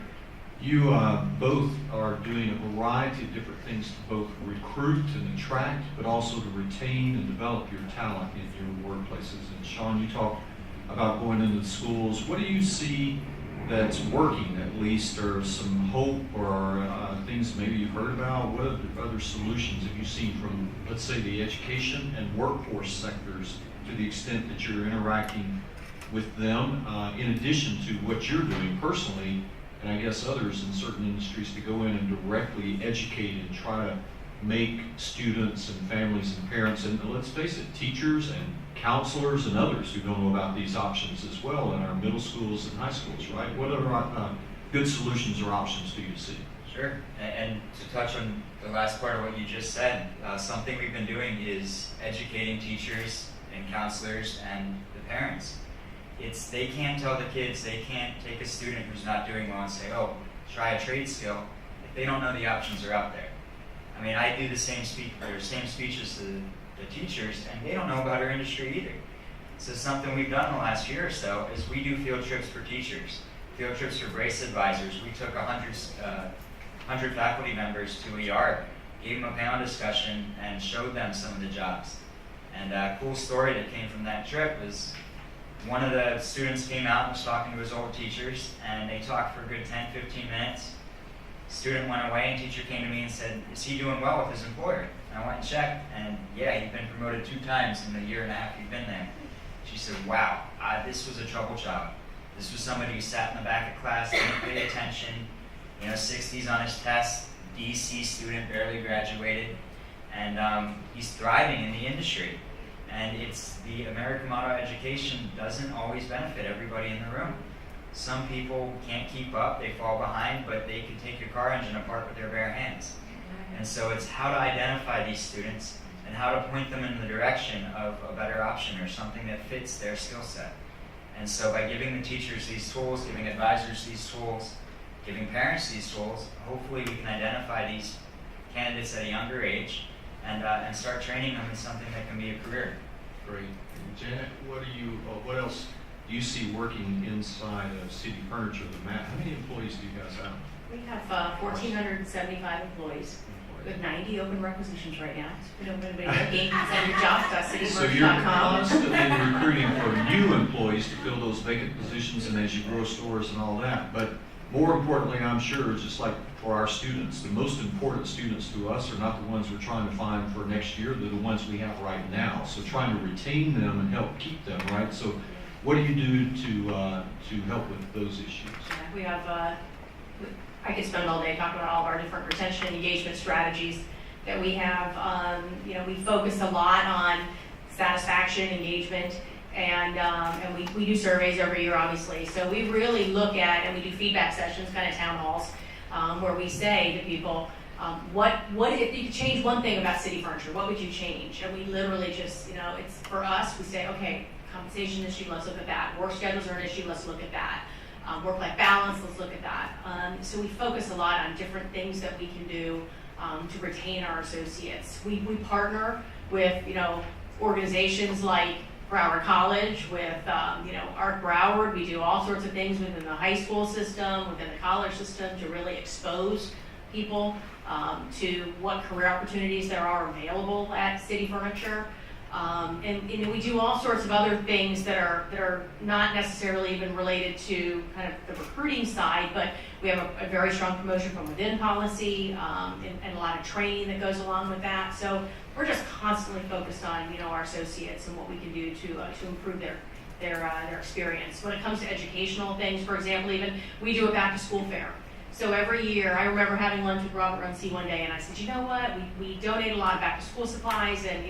you both are doing a variety of different things to both recruit and attract, but also to retain and develop your talent in your workplaces. And Sean, you talked about going into the schools. What do you see that's working, at least, or some hope, or things maybe you've heard about? What other solutions have you seen from, let's say, the education and workforce sectors, to the extent that you're interacting with them, in addition to what you're doing personally, and I guess others in certain industries, to go in and directly educate and try to make students and families and parents, and let's face it, teachers and counselors and others who don't know about these options as well in our middle schools and high schools, right? What other good solutions or options do you see? Sure, and to touch on the last part of what you just said, something we've been doing is educating teachers and counselors and the parents. They can't tell the kids, they can't take a student who's not doing well and say, oh, try a trade skill, if they don't know the options are out there. I mean, I do the same speeches to the teachers, and they don't know about our industry either. So something we've done in the last year or so is we do field trips for teachers, field trips for brace advisors. We took 100 faculty members to a yard, gave them a panel discussion, and showed them some of the jobs. And a cool story that came from that trip was one of the students came out and was talking to his old teachers, and they talked for a good 10, 15 minutes. Student went away, and teacher came to me and said, is he doing well with his employer? And I went and checked, and yeah, he'd been promoted 2 times in the year and a half he'd been there. She said, wow, this was a trouble child. This was somebody who sat in the back of class, didn't pay attention, 60s on his test, DC student, barely graduated, and he's thriving in the industry. And it's the American motto, education doesn't always benefit everybody in the room. Some people can't keep up, they fall behind, but they can take your car engine apart with their bare hands. And so it's how to identify these students and how to point them in the direction of a better option or something that fits their skill set. And so by giving the teachers these tools, giving advisors these tools, giving parents these tools, hopefully we can identify these candidates at a younger age and start training them in something that can be a career. Great. And Janet, what else do you see working inside of City Furniture, the map? How many employees do you guys have? We have 1,475 employees with 90 open requisitions right now. We don't have anybody looking. Send your jobs to cityfurniture.com. So you're constantly recruiting for new employees to fill those vacant positions, and as you grow stores and all that. But more importantly, I'm sure, just like for our students, the most important students to us are not the ones we're trying to find for next year, they're the ones we have right now. So trying to retain them and help keep them, right? So what do you do to help with those issues? Yeah, we have, I could spend all day talking about all of our different retention and engagement strategies that we have. We focus a lot on satisfaction, engagement, and we do surveys every year, obviously. So we really look at, and we do feedback sessions, kind of town halls, where we say to people, what if you could change one thing about City Furniture, what would you change? And we literally just, it's for us, we say, okay, compensation issue, let's look at that. Work schedules are an issue, let's look at that. Work-life balance, let's look at that. So we focus a lot on different things that we can do to retain our associates. We partner with, organizations like Broward College, with, Art Broward. We do all sorts of things within the high school system, within the college system, to really expose people to what career opportunities there are available at City Furniture. And we do all sorts of other things that are not necessarily even related to kind of the recruiting side, but we have a very strong promotion from within policy, and a lot of training that goes along with that. So we're just constantly focused on our associates and what we can do to improve their experience. When it comes to educational things, for example, even we do a back to school fair. So every year, I remember having lunch with Robert Runcie one day, and I said, you know what, we donate a lot of back to school supplies, and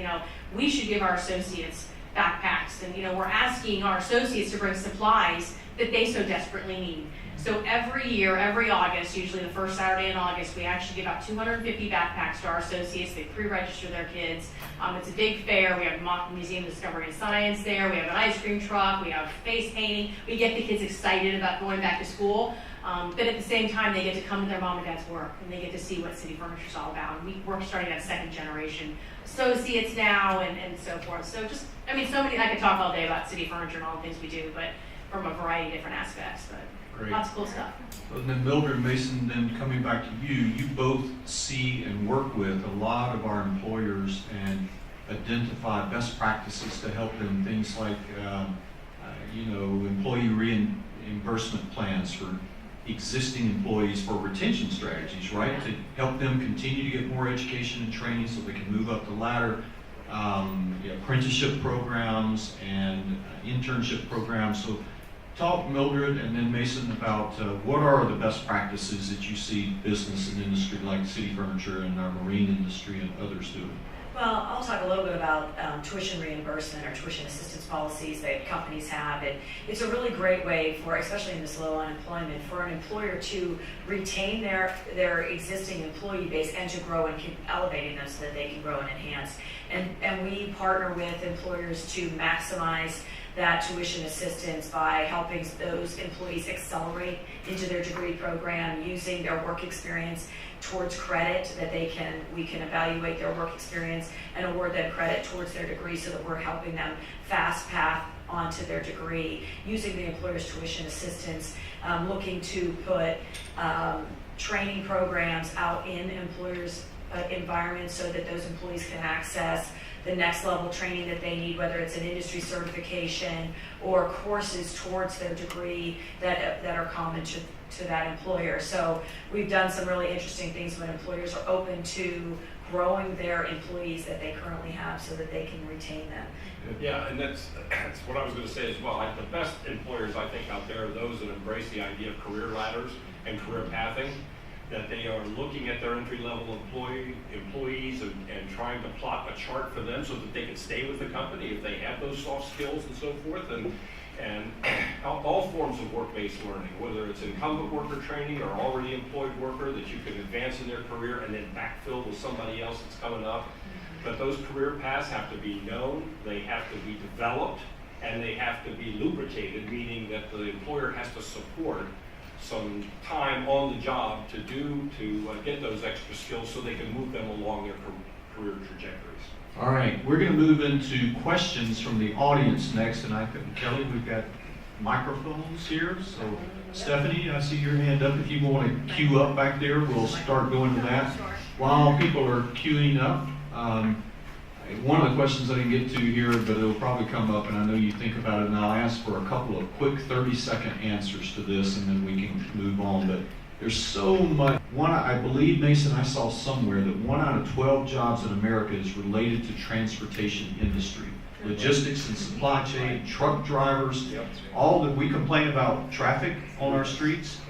we should give our associates backpacks, and we're asking our associates to bring supplies that they so desperately need. So every year, every August, usually the first Saturday in August, we actually give out 250 backpacks to our associates. They pre-register their kids. It's a big fair. We have Mock Museum of Discovery and Science there. We have an ice cream truck. We have face painting. We get the kids excited about going back to school. But at the same time, they get to come to their mom and dad's work, and they get to see what City Furniture is all about. And we're starting to have second generation associates now, and so forth. So just, so many, I could talk all day about City Furniture and all the things we do, but from a variety of different aspects, but Great. Lots of cool stuff. And then Mildred, Mason, then coming back to you both see and work with a lot of our employers and identify best practices to help them, things like, employee reimbursement plans for existing employees, for retention strategies, right? To help them continue to get more education and training so they can move up the ladder, apprenticeship programs and internship programs. So talk, Mildred, and then Mason, about what are the best practices that you see business and industry like City Furniture and our marine industry and others doing? Well, I'll talk a little bit about tuition reimbursement or tuition assistance policies that companies have. And it's a really great way for, especially in this low unemployment, for an employer to retain their existing employee base and to grow and keep elevating them so that they can grow and enhance. And we partner with employers to maximize that tuition assistance by helping those employees accelerate into their degree program, using their work experience towards credit that we can evaluate their work experience and award them credit towards their degree, so that we're helping them fast path onto their degree, using the employer's tuition assistance, looking to put training programs out in employers' environments so that those employees can access the next level training that they need, whether it's an industry certification or courses towards their degree that are common to that employer. So we've done some really interesting things when employers are open to growing their employees that they currently have so that they can retain them. Yeah, and that's what I was going to say as well. Like, the best employers, I think, out there are those that embrace the idea of career ladders and career pathing, that they are looking at their entry-level employees and trying to plot a chart for them so that they can stay with the company if they have those soft skills and so forth, and all forms of work-based learning, whether it's incumbent worker training or already employed worker, that you can advance in their career and then backfill with somebody else that's coming up. But those career paths have to be known, they have to be developed, and they have to be lubricated, meaning that the employer has to support some time on the job to get those extra skills so they can move them along their career trajectories. All right, we're going to move into questions from the audience next, and Kelly, we've got microphones here. So Stephanie, I see your hand up. If you want to queue up back there, we'll start going to that. While people are queuing up, one of the questions I didn't get to here, but it'll probably come up, and I know you think about it, and I'll ask for a couple of quick 30-second answers to this, and then we can move on. But there's so much. I believe, Mason, I saw somewhere that 1 out of 12 jobs in America is related to transportation industry. Logistics and supply chain, truck drivers, all that we complain about traffic on our streets.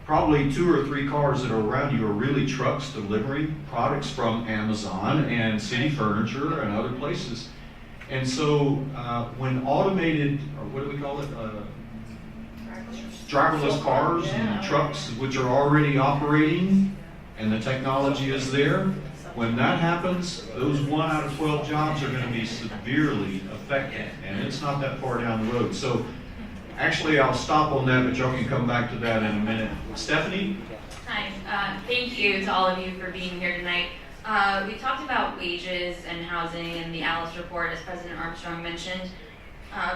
Probably 2 or 3 cars that are around you are really trucks delivering products from Amazon and City Furniture and other places. And so when automated, or what do we call it? driverless cars and trucks which are already operating and the technology is there. When that happens, those 1 out of 12 jobs are going to be severely affected, and it's not that far down the road. So actually, I'll stop on that, but y'all can come back to that in a minute. Stephanie? Hi, thank you to all of you for being here tonight. We talked about wages and housing in the Alice report, as President Armstrong mentioned,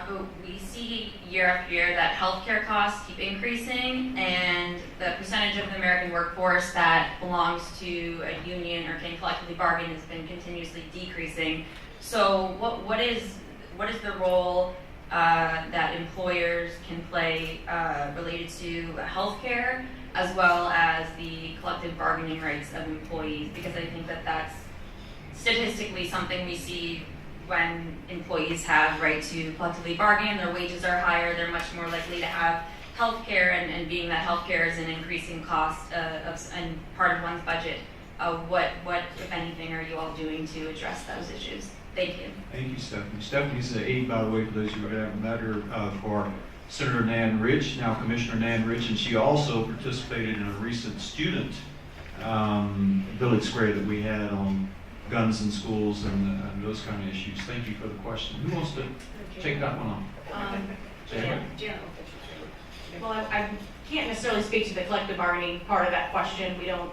but we see year after year that healthcare costs keep increasing, and the percentage of the American workforce that belongs to a union or can collectively bargain has been continuously decreasing. So what is the role that employers can play related to healthcare, as well as the collective bargaining rights of employees? Because I think that that's statistically something we see when employees have right to collectively bargain, their wages are higher, they're much more likely to have healthcare, and being that healthcare is an increasing cost and part of one's budget, what, if anything, are you all doing to address those issues? Thank you. Thank you, Stephanie. Stephanie's the aide, by the way, for those who haven't met her, for Senator Nan Rich, now Commissioner Nan Rich, and she also participated in a recent student village square that we had on guns in schools and those kind of issues. Thank you for the question. Who wants to take that one on? Jan. Well, I can't necessarily speak to the collective bargaining part of that question. We don't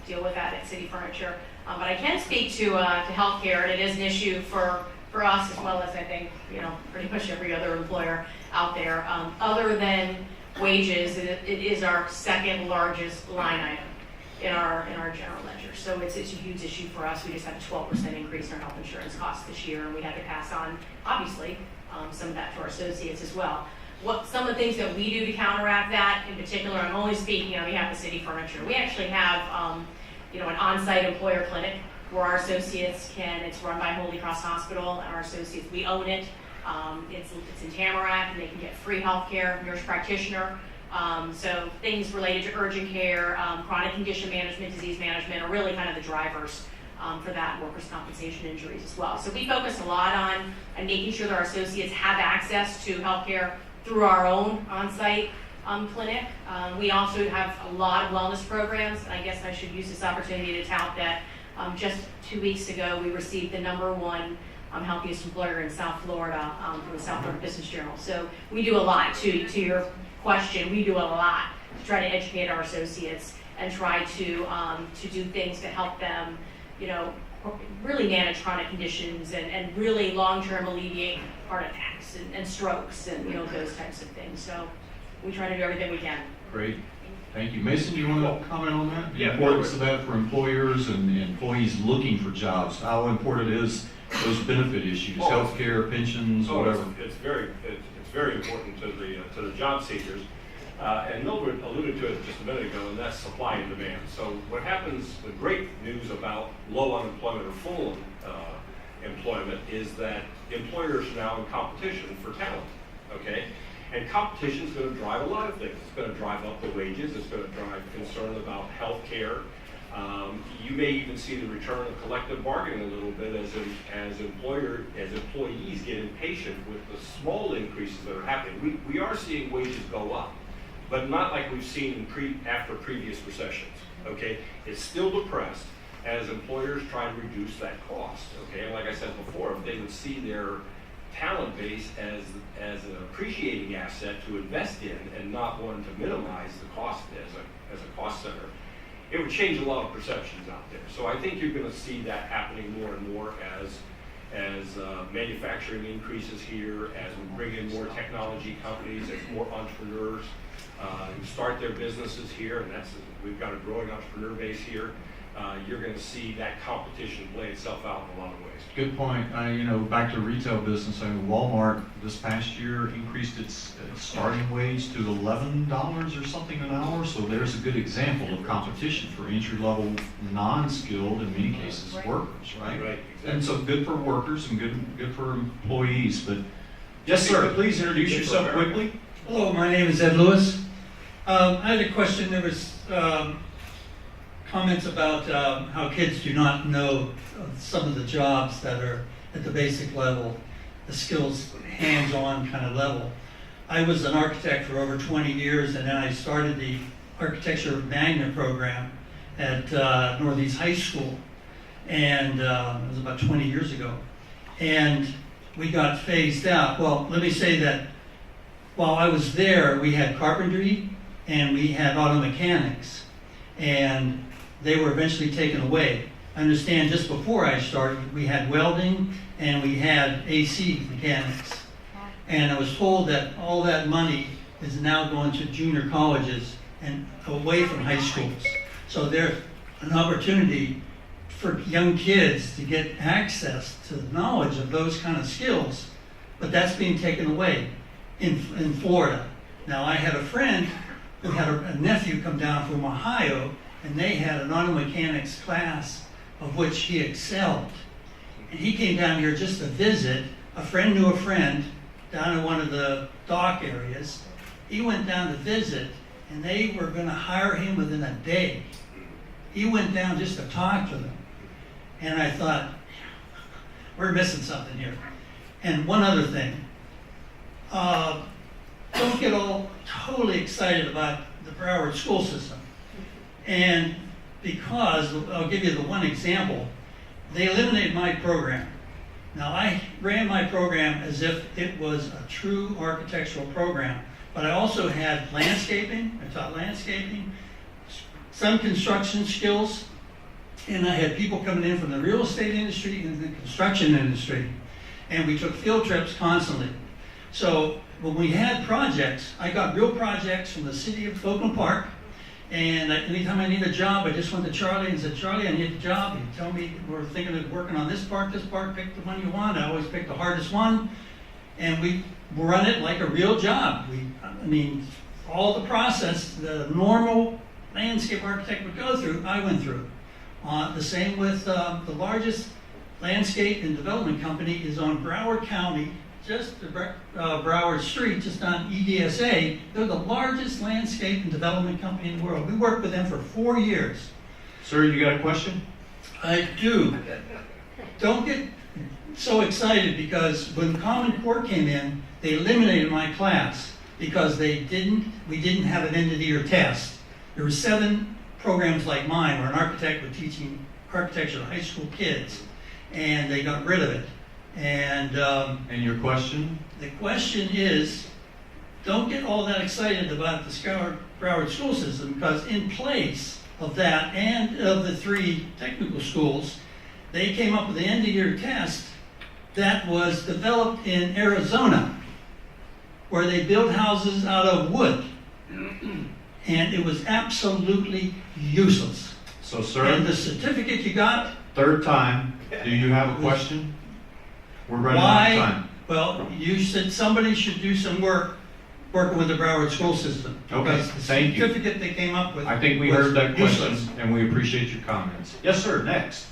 deal with that at City Furniture. But I can speak to healthcare, and it is an issue for us, as well as I think pretty much every other employer out there. Other than wages, it is our second largest line item in our general ledger. So it's a huge issue for us. We just had a 12% increase in our health insurance costs this year, and we had to pass on, obviously, some of that to our associates as well. Some of the things that we do to counteract that, in particular, I'm only speaking on behalf of City Furniture. We actually have an on-site employer clinic where our associates it's run by Holy Cross Hospital, and our associates, we own it. It's in Tamarack, and they can get free health care, nurse practitioner. So things related to urgent care, chronic condition management, disease management are really kind of the drivers for that, workers' compensation injuries as well. So we focus a lot on making sure that our associates have access to health care through our own on-site clinic. We also have a lot of wellness programs, and I guess I should use this opportunity to tout that just 2 weeks ago we received the #1 healthiest employer in South Florida from the South Florida Business Journal. So we do a lot, to your question, we do a lot to try to educate our associates and try to do things to help them, really manage chronic conditions and really long-term alleviate heart attacks and strokes and those types of things. So we try to do everything we can. Great. Thank you. Mason, do you want to comment on that? The Yeah, importance of that for employers and employees looking for jobs. How important is those benefit issues, healthcare, pensions, whatever? It's very important to the job seekers. And Mildred alluded to it just a minute ago, and that's supply and demand. So what happens, the great news about low unemployment or full employment is that employers are now in competition for talent, okay? And competition is going to drive a lot of things. It's going to drive up the wages. It's going to drive concern about health care. You may even see the return of collective bargaining a little bit as employees get impatient with the small increases that are happening. We are seeing wages go up, but not like we've seen after previous recessions, okay? It's still depressed as employers try to reduce that cost, okay? And like I said before, if they would see their talent base as an appreciating asset to invest in and not one to minimize the cost as a cost center, it would change a lot of perceptions out there. So I think you're going to see that happening more and more as manufacturing increases here, as we bring in more technology companies, as more entrepreneurs start their businesses here, and we've got a growing entrepreneur base here. You're going to see that competition play itself out in a lot of ways. Good point. Back to retail business, Walmart this past year increased its starting wage to $11 or something an hour. So there's a good example of competition for entry-level, non-skilled, in many cases, workers, right? Right. Exactly. And so good for workers and good for employees. But yes, sir. Please introduce yourself quickly. Hello, my name is Ed Lewis. I had a question. There was comments about how kids do not know some of the jobs that are at the basic level, the skills, hands-on kind of level. I was an architect for over 20 years, and then I started the Architecture Magnet program at Northeast High School, and it was about 20 years ago. And we got phased out. Well, let me say that while I was there, we had carpentry and we had auto mechanics, and they were eventually taken away. I understand just before I started, we had welding and we had AC mechanics. And I was told that all that money is now going to junior colleges and away from high schools. So there's an opportunity for young kids to get access to the knowledge of those kind of skills, but that's being taken away in Florida. Now, I had a friend who had a nephew come down from Ohio, and they had an auto mechanics class of which he excelled. And he came down here just to visit. A friend knew a friend down in one of the dock areas. He went down to visit, and they were going to hire him within a day. He went down just to talk to them. And I thought, we're missing something here. And one other thing, don't get all totally excited about the Broward school system. And because, I'll give you the one example, they eliminated my program. Now, I ran my program as if it was a true architectural program, but I also had landscaping. I taught landscaping, some construction skills, and I had people coming in from the real estate industry and the construction industry, and we took field trips constantly. So when we had projects, I got real projects from the city of Oakland Park, and anytime I need a job, I just went to Charlie and said, Charlie, I need a job. He'd tell me, we're thinking of working on this part, pick the one you want. I always pick the hardest one, and we run it like a real job. I mean, all the process the normal landscape architect would go through, I went through. The same with the largest landscape and development company is on Broward County, just Broward Street, just on EDSA. They're the largest landscape and development company in the world. We worked with them for 4 years. Sir, you got a question? I do. Don't get so excited because when Common Core came in, they eliminated my class because we didn't have an end of the year test. There were 7 programs like mine where an architect was teaching architecture to high school kids, and they got rid of it. And your question? The question is, don't get all that excited about the Broward school system, because in place of that and of the 3 technical schools, they came up with the end-of-year test that was developed in Arizona, where they built houses out of wood. And it was absolutely useless. So, sir, and the certificate you got? Third time. Do you have a question? We're running out of time. Well, you said somebody should do some work working with the Broward school system. Okay, thank you. The certificate they came up with. I think we heard that question, and we appreciate your comments. Yes, sir. Next.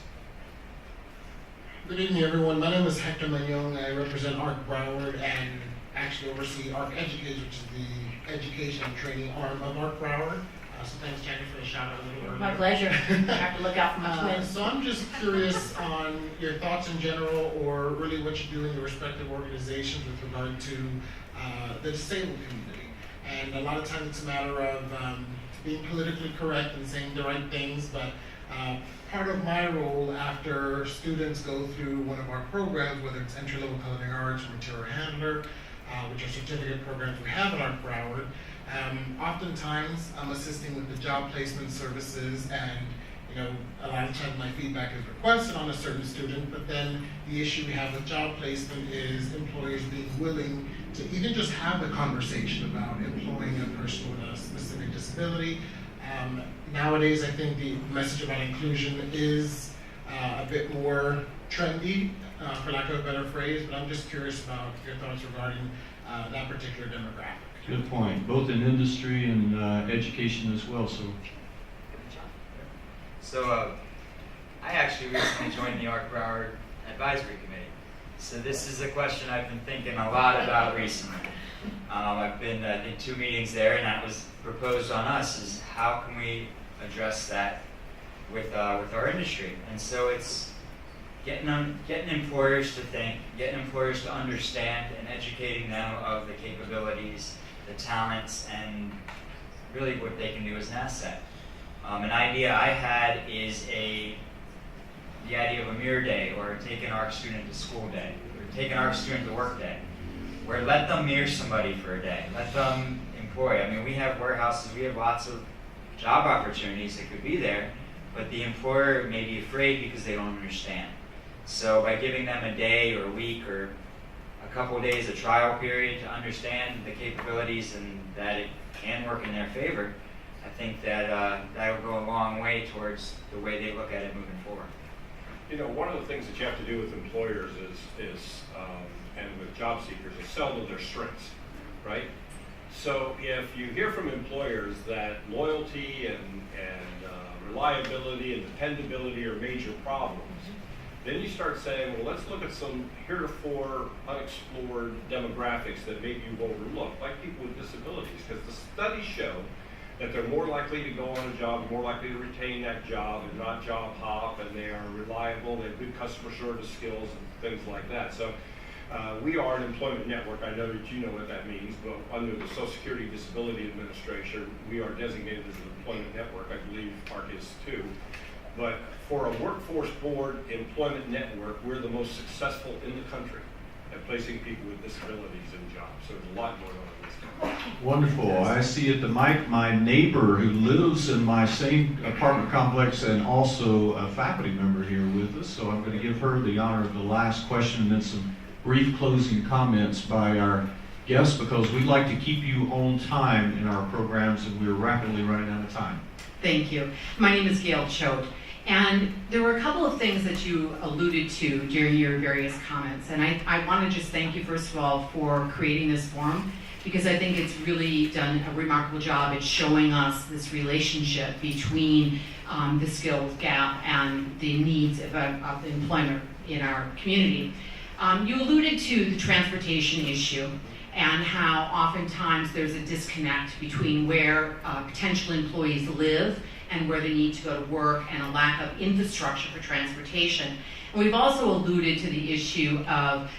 Good evening, everyone. My name is Hector Mayon. I represent ARC Broward and actually oversee ARC Educate, which is the education and training arm of ARC Broward. So thanks, Jackie, for the shout out a little earlier. My pleasure. I have to look out for my twins. So I'm just curious on your thoughts in general, or really what you do in your respective organizations with regard to the disabled community. And a lot of times it's a matter of being politically correct and saying the right things, but part of my role after students go through one of our programs, whether it's entry-level culinary arts or material handler, which are certificate programs we have at ARC Broward, oftentimes I'm assisting with the job placement services, and a lot of times my feedback is requested on a certain student, but then the issue we have with job placement is employers being willing to even just have the conversation about employing a person with a specific disability. Nowadays, I think the message about inclusion is a bit more trendy, for lack of a better phrase, but I'm just curious about your thoughts regarding that particular demographic. Good point, both in industry and education as well. So I actually recently joined the ARC Broward Advisory Committee. So this is a question I've been thinking a lot about recently. I've been, I think, 2 meetings there, and that was proposed on us, is how can we address that with our industry. And so it's getting employers to think, getting employers to understand, and educating them of the capabilities, the talents, and really what they can do as an asset. An idea I had is the idea of a mirror day, or take an ARC student to school day, or take an ARC student to work day, where let them mirror somebody for a day, let them employ. I mean, we have warehouses, we have lots of job opportunities that could be there, but the employer may be afraid because they don't understand. So by giving them a day or a week or a couple of days, a trial period to understand the capabilities and that it can work in their favor, I think that that will go a long way towards the way they look at it moving forward. You know, one of the things that you have to do with employers and with job seekers is sell to their strengths, right? So if you hear from employers that loyalty and reliability and dependability are major problems, then you start saying, well, let's look at some heretofore unexplored demographics that maybe you've overlooked, like people with disabilities, because the studies show that they're more likely to go on a job, more likely to retain that job and not job hop, and they are reliable, they have good customer service skills and things like that. So we are an employment network. I know that you know what that means, but under the Social Security Disability Administration, we are designated as an employment network. I believe ARC is too. But for a workforce board employment network, we're the most successful in the country at placing people with disabilities in jobs. So there's a lot going on in this country. Wonderful. I see at the mic my neighbor who lives in my same apartment complex and also a faculty member here with us. So I'm going to give her the honor of the last question and then some brief closing comments by our guests, because we'd like to keep you on time in our programs and we're rapidly running out of time. Thank you. My name is Gail Choate, and there were a couple of things that you alluded to during your various comments, and I want to just thank you first of all for creating this forum, because I think it's really done a remarkable job at showing us this relationship between the skills gap and the needs of employment in our community. You alluded to the transportation issue and how oftentimes there's a disconnect between where potential employees live and where they need to go to work, and a lack of infrastructure for transportation. And we've also alluded to the issue of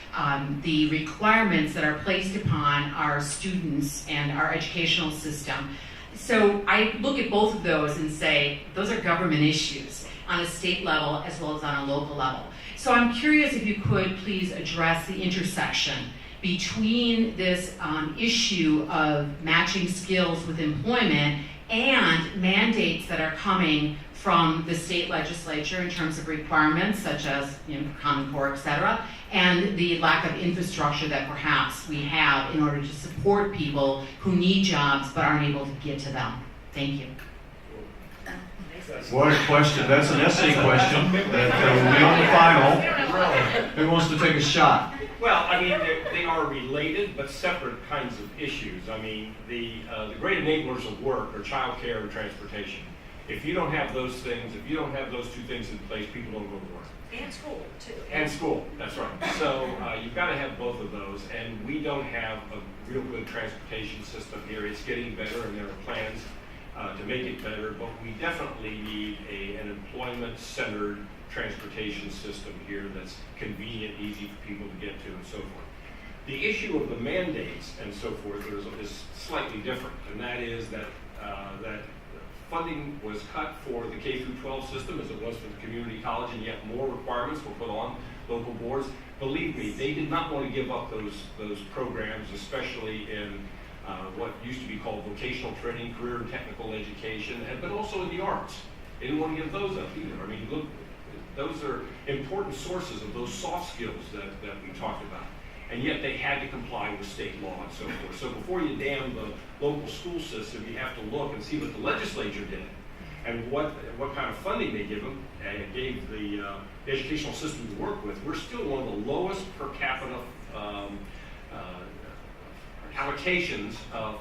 the requirements that are placed upon our students and our educational system. So I look at both of those and say, those are government issues on a state level as well as on a local level. So I'm curious if you could please address the intersection between this issue of matching skills with employment and mandates that are coming from the state legislature in terms of requirements such as Common Core, et cetera, and the lack of infrastructure that perhaps we have in order to support people who need jobs but aren't able to get to them. Thank you. What a question. That's an essay question that will be on the final. Who wants to take a shot? Well, I mean, they are related but separate kinds of issues. I mean, the great enablers of work are childcare and transportation. If you don't have those things, if you don't have those two things in place, people don't go to work. And school, too. And school, that's right. So you've got to have both of those, and we don't have a real good transportation system here. It's getting better, and there are plans to make it better, but we definitely need an employment-centered transportation system here that's convenient, easy for people to get to, and so forth. The issue of the mandates and so forth is slightly different, and that is that funding was cut for the K-12 system as it was for the community college, and yet more requirements were put on local boards. Believe me, they did not want to give up those programs, especially in what used to be called vocational training, career and technical education, but also in the arts. They didn't want to give those up either. I mean, look, those are important sources of those soft skills that we talked about. And yet they had to comply with state law and so forth. So before you damn the local school system, you have to look and see what the legislature did and what kind of funding they gave them and gave the educational system to work with. We're still one of the lowest per capita allocations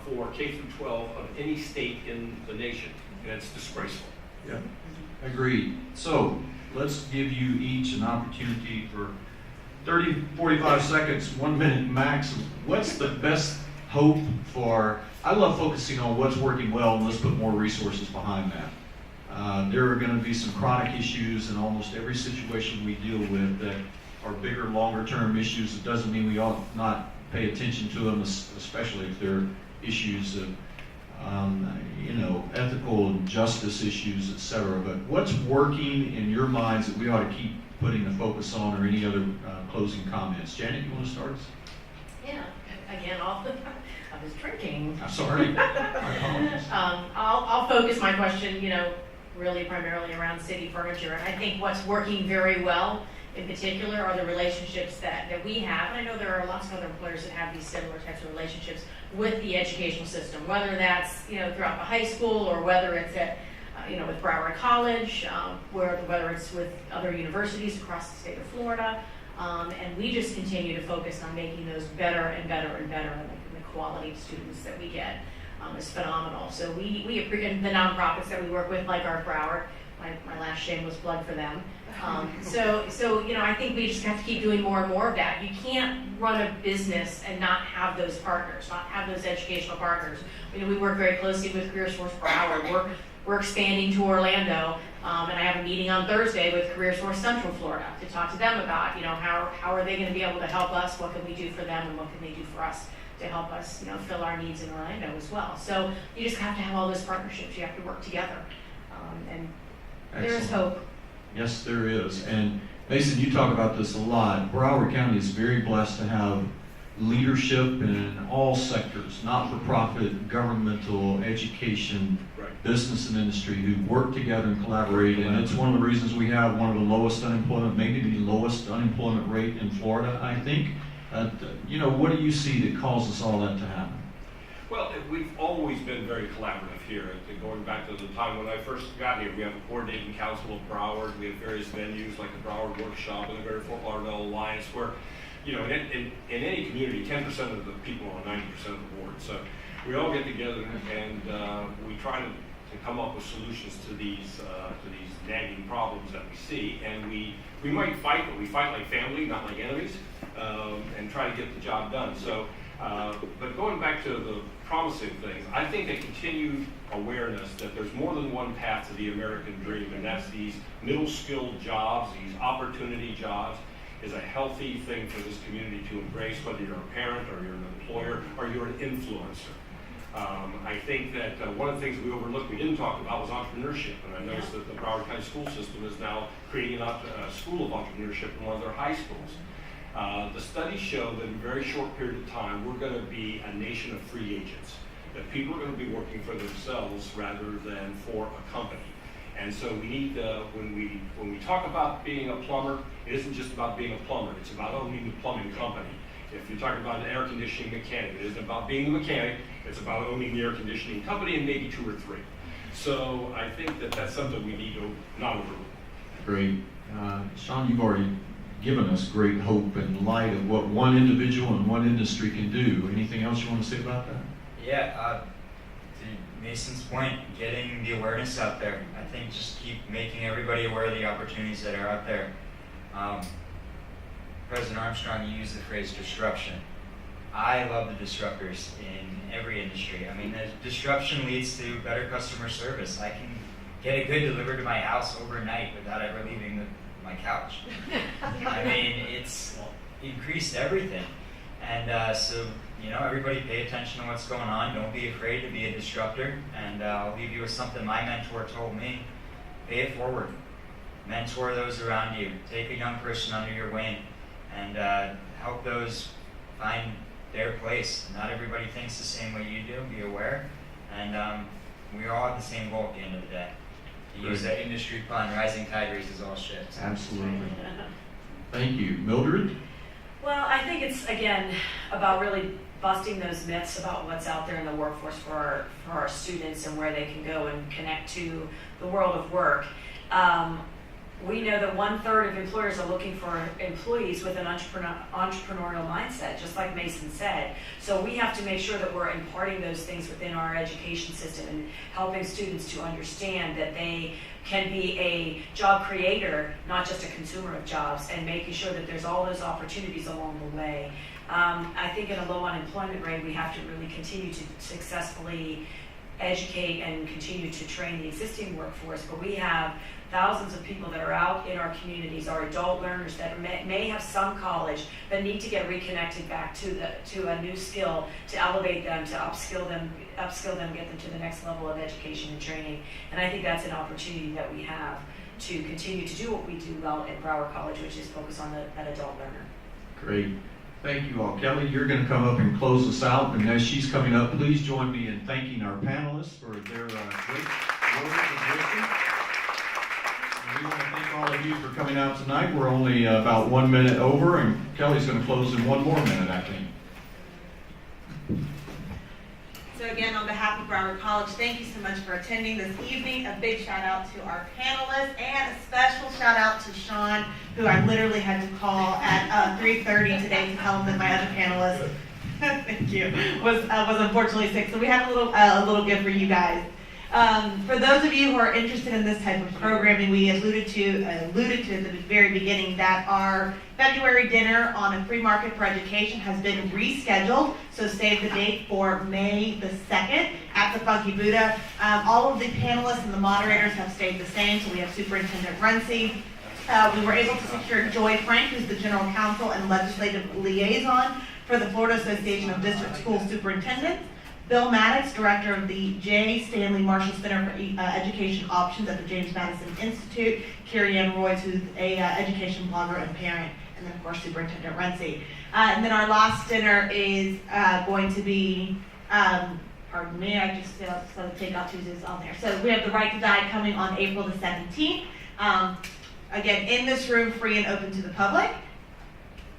for K-12 of any state in the nation, and it's disgraceful. Yeah, agreed. So let's give you each an opportunity for 30, 45 seconds, 1 minute max. What's the best hope for, I love focusing on what's working well, and let's put more resources behind that. There are going to be some chronic issues in almost every situation we deal with that are bigger, longer-term issues. It doesn't mean we ought not pay attention to them, especially if they're issues of, ethical and justice issues, etc. But what's working in your minds that we ought to keep putting the focus on, or any other closing comments? Janet, you want to start? Yeah, again, I was drinking. I'm sorry. I'll focus my question, really primarily around city furniture. And I think what's working very well in particular are the relationships that we have. And I know there are lots of other employers that have these similar types of relationships with the educational system, whether that's, throughout the high school, or whether it's at, with Broward College, whether it's with other universities across the state of Florida. And we just continue to focus on making those better and better and better. And the quality of students that we get is phenomenal. So we appreciate the nonprofits that we work with, like our Broward. My last shameless plug for them. So I think we just have to keep doing more and more of that. You can't run a business and not have those partners, not have those educational partners. We work very closely with Career Source Broward. We're expanding to Orlando, and I have a meeting on Thursday with Career Source Central Florida to talk to them about, how are they going to be able to help us? What can we do for them, and what can they do for us to help us, fill our needs in Orlando as well. So you just have to have all those partnerships. You have to work together, and there is hope. Yes, there is. And Mason, you talk about this a lot. Broward County is very blessed to have leadership in all sectors, not-for-profit, governmental, education, business and industry, who work together and collaborate. And it's one of the reasons we have one of the lowest unemployment, maybe the lowest unemployment rate in Florida, I think. What do you see that causes all that to happen? Well, we've always been very collaborative here. Going back to the time when I first got here, we have a coordinating council of Broward. We have various venues like the Broward Workshop and the Greater Fort Lauderdale Alliance, where, in any community, 10% of the people are 90% of the board. So we all get together and we try to come up with solutions to these nagging problems that we see. And we might fight, but we fight like family, not like enemies, and try to get the job done. So. But going back to the promising things, I think a continued awareness that there's more than one path to the American dream, and that's these middle-skilled jobs, these opportunity jobs, is a healthy thing for this community to embrace, whether you're a parent or you're an employer or you're an influencer. I think that one of the things we overlooked, we didn't talk about, was entrepreneurship. And I noticed that the Broward County School System is now creating a school of entrepreneurship in one of their high schools. The studies show that in a very short period of time, we're going to be a nation of free agents, that people are going to be working for themselves rather than for a company. And so we need, when we talk about being a plumber, it isn't just about being a plumber, it's about owning the plumbing company. If you're talking about an air conditioning mechanic, it isn't about being the mechanic, it's about owning the air conditioning company and maybe two or three. So I think that that's something we need to not overlook. Great. Sean, you've already given us great hope in light of what one individual and one industry can do. Anything else you want to say about that? Yeah, to Mason's point, getting the awareness out there. I think just keep making everybody aware of the opportunities that are out there. President Armstrong, you used the phrase disruption. I love the disruptors in every industry. I mean, the disruption leads to better customer service. I can get a good delivered to my house overnight without ever leaving my couch. I mean, it's increased everything. And so, everybody pay attention to what's going on. Don't be afraid to be a disruptor. And I'll leave you with something my mentor told me. Pay it forward. Mentor those around you. Take a young person under your wing and help those find their place. Not everybody thinks the same way you do. Be aware. And we all have the same goal at the end of the day. To use that industry pun, rising tide raises all ships. Absolutely. Thank you. Mildred? Well, I think it's, again, about really busting those myths about what's out there in the workforce for our students and where they can go and connect to the world of work. We know that 1/3 of employers are looking for employees with an entrepreneurial mindset, just like Mason said. So we have to make sure that we're imparting those things within our education system and helping students to understand that they can be a job creator, not just a consumer of jobs, and making sure that there's all those opportunities along the way. I think in a low unemployment rate, we have to really continue to successfully educate and continue to train the existing workforce, but we have thousands of people that are out in our communities, our adult learners that may have some college, but need to get reconnected back to a new skill, to elevate them, to upskill them, get them to the next level of education and training. And I think that's an opportunity that we have to continue to do what we do well at Broward College, which is focus on that adult learner. Great. Thank you all. Kelly, you're going to come up and close us out. And as she's coming up, please join me in thanking our panelists for their great work and wisdom. And we want to thank all of you for coming out tonight. We're only about 1 minute over, and Kelly's going to close in 1 more minute, I think. So again, on behalf of Broward College, thank you so much for attending this evening. A big shout out to our panelists, and a special shout out to Sean, who I literally had to call at 3:30 today to tell him that my other panelist, thank you, was unfortunately sick. So we have a little gift for you guys. For those of you who are interested in this type of programming, we alluded to at the very beginning that our February dinner on a free market for education has been rescheduled, so save the date for May the 2nd at the Funky Buddha. All of the panelists and the moderators have stayed the same, so we have Superintendent Runcie. We were able to secure Joy Frank, who's the General Counsel and Legislative Liaison for the Florida Association of District School Superintendents. Bill Maddox, Director of the J. Stanley Marshall Center for Education Options at the James Madison Institute. Carrie Ann Royce, who's a education blogger and parent. And then, of course, Superintendent Runcie. And then our last dinner is going to be, pardon me, I just saw the Takeout Tuesdays on there. So we have The Right to Die coming on April the 17th. Again, in this room, free and open to the public.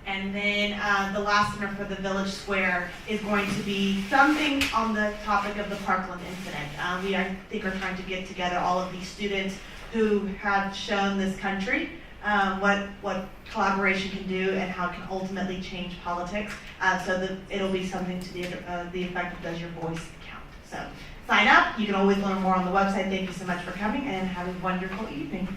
And then the last dinner for the Village Square is going to be something on the topic of the Parkland incident. We, I think, are trying to get together all of these students who have shown this country what collaboration can do and how it can ultimately change politics. So that it'll be something to the effect of does your voice count. So sign up. You can always learn more on the website. Thank you so much for coming and have a wonderful evening.